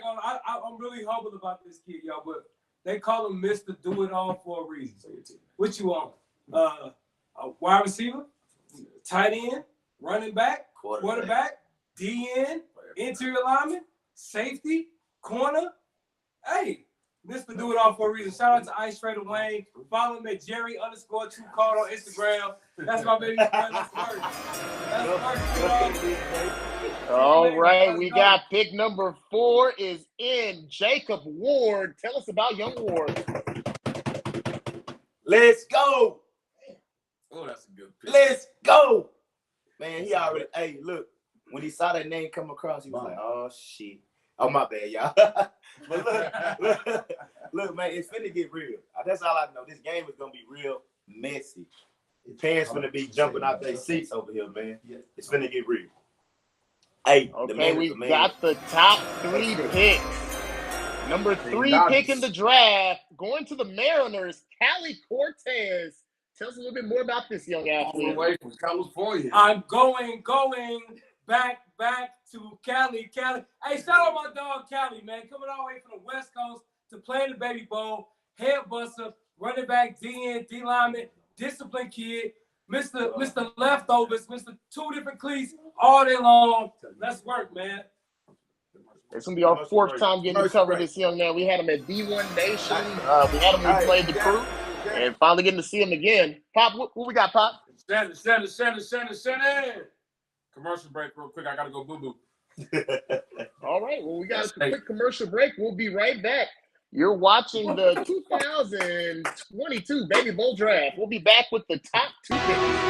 I'm really humbled about this kid, yo. But they call him Mr. Do It All for a reason. What you want? A wide receiver, tight end, running back, quarterback, DN, interior lineman, safety, corner. Hey, Mr. Do It All for a reason. Shout out to Ice Trader Wayne. Follow him at Jerry_2Card on Instagram. That's my baby. That's work. That's work. All right, we got pick number 4 is in. Jacob Ward. Tell us about young Ward. Let's go. Oh, that's a good pick. Let's go. Man, he already, hey, look, when he saw that name come across, he was like, oh, shit. Oh, my bad, y'all. But look, man, it's finna get real. That's all I know. This game is going to be real messy. The parents finna be jumping out their seats over here, man. It's finna get real. Hey, Okay, we got the top 3 picks. Number 3 pick in the draft, going to the Mariners, Cali Cortez. Tell us a little bit more about this young All the athlete. way from California. I'm going back to Cali. Hey, shout out my dog Cali, man. Coming all the way from the West Coast to play in the Baby Bowl. Head buster, running back, DN, D lineman, disciplined kid. Mr. Leftovers, Mr. 2 different cleats all day long. Let's work, man. It's going to be our 4th time getting to cover this young man. We had him at D1 Nation. We had him when he played the crew. And finally getting to see him again. Pop, what we got, Pop? Send it. Commercial break real quick. I got to go boo-boo. All right. Well, we got a quick commercial break. We'll be right back. You're watching the 2022 Baby Bowl Draft. We'll be back with the top 2 picks.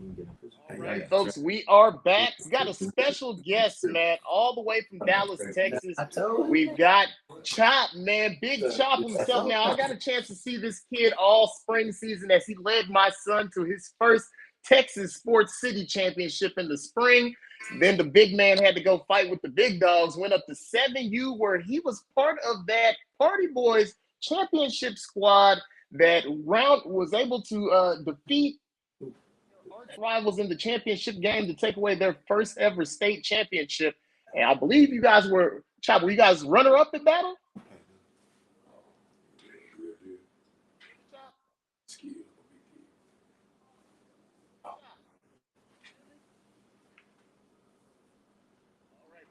All right, folks, we are back. We got a special guest, man, all the way from Dallas, Texas. We've got Chop, man, Big Chop himself. Now, I got a chance to see this kid all spring season as he led my son to his first Texas Sports City Championship in the spring. Then the big man had to go fight with the big dogs, went up to 7U, where he was part of that Party Boys championship squad that was able to defeat arch rivals in the championship game to take away their first ever state championship. And I believe you guys were, Chop, were you guys runner-up at battle?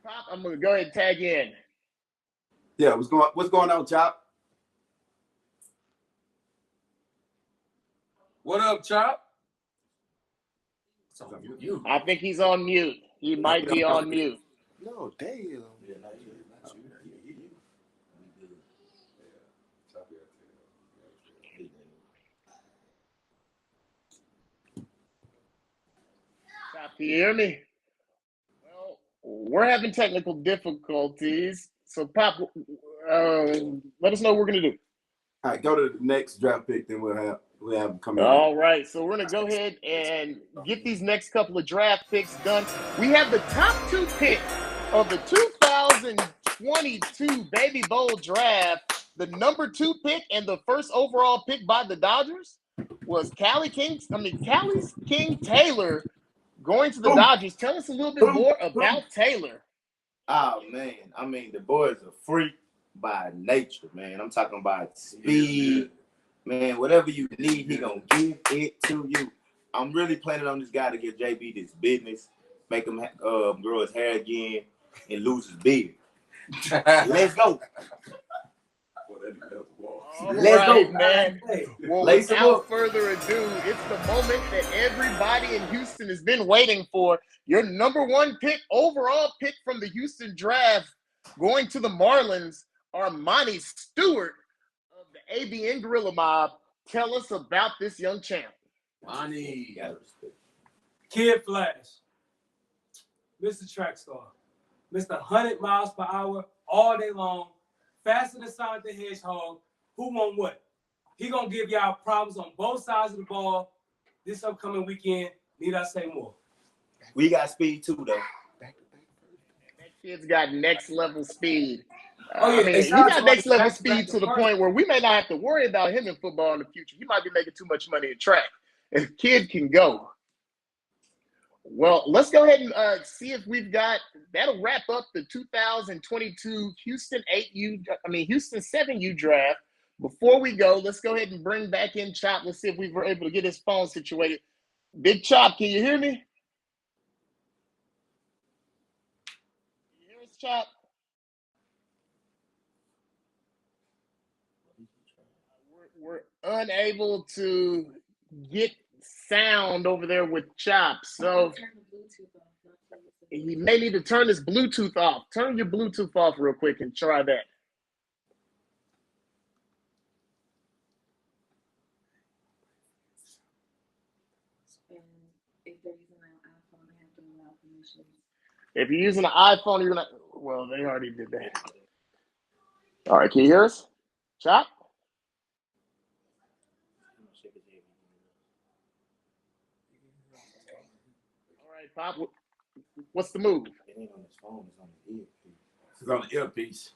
Pop, I'm gonna go ahead and tag in. Yeah, what's going on, Chop? What up, Chop? I think he's on mute. He might be on mute. No, damn. Chop, can you hear me? Well, we're having technical difficulties. So, Pop, let us know what we're gonna do. All right, go to the next draft pick, then we'll have them come in. All right, so we're going to go ahead and get these next couple of draft picks done. We have the top 2 picks of the 2022 Baby Bowl draft. The number 2 pick and the first overall pick by the Dodgers was Callie King Taylor going to the Dodgers. Tell us a little bit more about Taylor. Oh, man. I mean, the boy is a freak by nature, man. I'm talking about speed. Man, whatever you need, he gonna give it to you. I'm really planning on this guy to give JB this business, make him grow his hair again, and lose his beard. Let's go. Let's go, man. Well, without further ado, it's the moment that everybody in Houston has been waiting for. Your number 1 pick, overall pick from the Houston draft, going to the Marlins, Armani Stewart of the ABN Gorilla Mob. Tell us about this young champ. Money. Kid Flash. Mr. Track Star. Mr. 100 miles per hour all day long. Faster than Sonic the Hedgehog. Who want what? He going to give y'all problems on both sides of the ball this upcoming weekend. Need I say more? We got speed too, though. That kid's got next level speed. Oh, yeah, I mean, he got next level speed to the point where we may not have to worry about him in football in the future. He might be making too much money in track. If kid can go. Well, let's go ahead and see if we've got that'll wrap up the 2022 Houston 7U draft. Before we go, let's go ahead and bring back in Chop. Let's see if we were able to get his phone situated. Big Chop, can you hear me? Can you hear us, Chop? We're unable to get sound over there with Chop, so you may need to turn his Bluetooth off. Turn your Bluetooth off real quick and try that. If you're using an iPhone, you're gonna. Well, they already did that. All right, can you hear us, Chop? All right, Pop. What's the move? It ain't on his phone. It's on the earpiece. It's on the earpiece.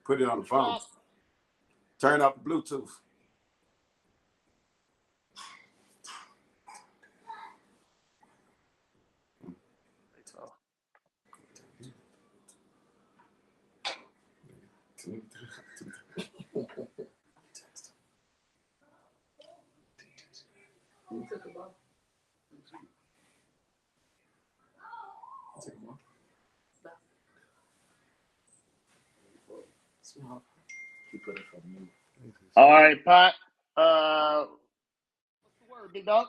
Put it on the phone. Turn off the Bluetooth. All right, Pot. What's the word, big dog?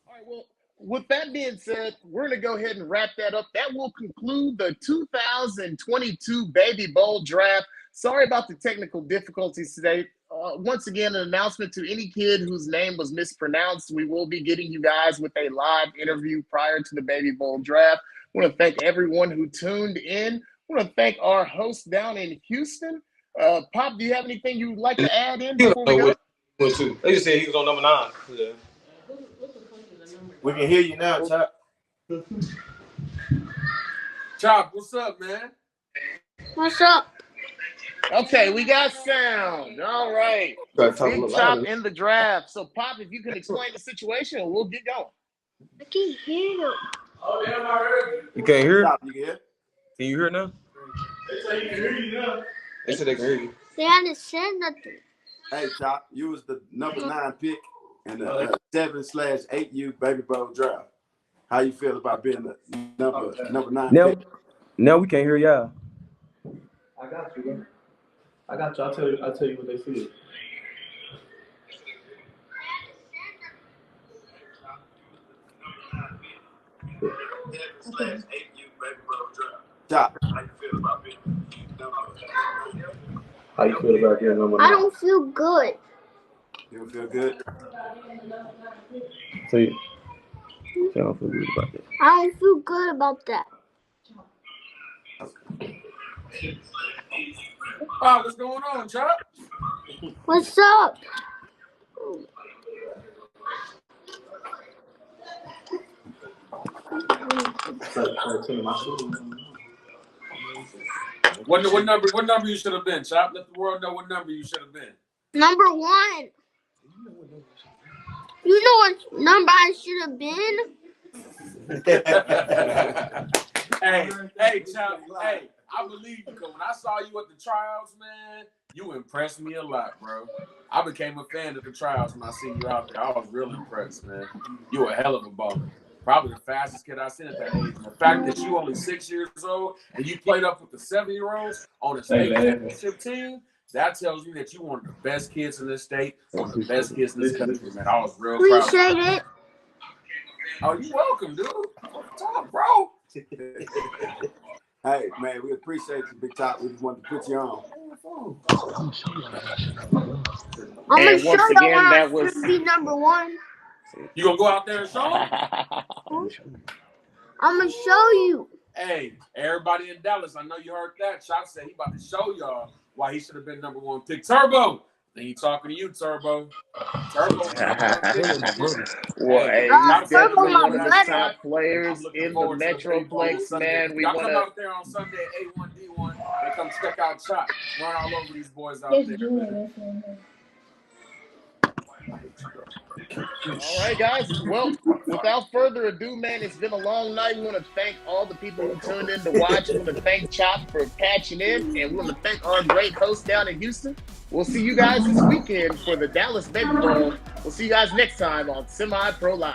All right, well, with that being said, we're going to go ahead and wrap that up. That will conclude the 2022 Baby Bowl draft. Sorry about the technical difficulties today. Once again, an announcement to any kid whose name was mispronounced. We will be getting you guys with a live interview prior to the Baby Bowl draft. I want to thank everyone who tuned in. I want to thank our host down in Houston. Pop, do you have anything you'd like to add in before we go? They just said he was on number 9. Yeah. We can hear you now, Chop. Chop, what's up, man? What's up? Okay, we got sound. All right. Big Chop in the draft. So, Pop, if you can explain the situation, we'll get going. I can't hear you. Oh, damn, I heard you. You can't hear? Chop, you can hear? Can you hear now? They say you can hear you now. They said they can hear you. They haven't said nothing. Hey, Chop, you was the number 9 pick in the 7/8U Baby Bowl draft. How you feel about being the number 9 pick? Now we can't hear y'all. I got you, bro. I got you. I'll tell you what they feel. Chop, How you feel about being number 9? I don't feel good. you don't feel good? So you don't feel good about that. I don't feel good about that. What's going on, Chop? What's up? What number you should have been, Chop? Let the world know what number you should have been. Number 1. You know what number I should have been? Hey, Chop. Hey, I believe you. Cause when I saw you at the tryouts, man, you impressed me a lot, bro. I became a fan of the tryouts when I seen you out there. I was real impressed, man. You were a hell of a baller. Probably the fastest kid I seen at that age. And the fact that you only 6 years old and you played up with the 7-year-olds on the state championship team, that tells me that you one of the best kids in this state, one of the best kids in this country, man. I was real proud. Appreciate it. Oh, you welcome, dude. Talk, bro. Hey, man, we appreciate you, Big Chop. We just wanted to put you on. I'm And going to show once you again, why I that was- should be number 1. You gonna go out there and show him? I'm going to show you. Hey, everybody in Dallas, I know you heard that. Chop said he about to show y'all why he should have been number 1 pick. Turbo. Then he talking to you, Turbo. Turbo. Well, hey, Turbo he's definitely my one of the brother. top players in the Metroplex, man. We Y'all come want out there on Sunday at A1D1 and come check out Chop. Run all over these boys out there. All right, guys. Well, without further ado, man, it's been a long night. We want to thank all the people who tuned in to watch. We want to thank Chop for patching in, and we want to thank our great host down in Houston. We'll see you guys this weekend for the Dallas Baby Bowl. We'll see you guys next time on Semi Pro Live.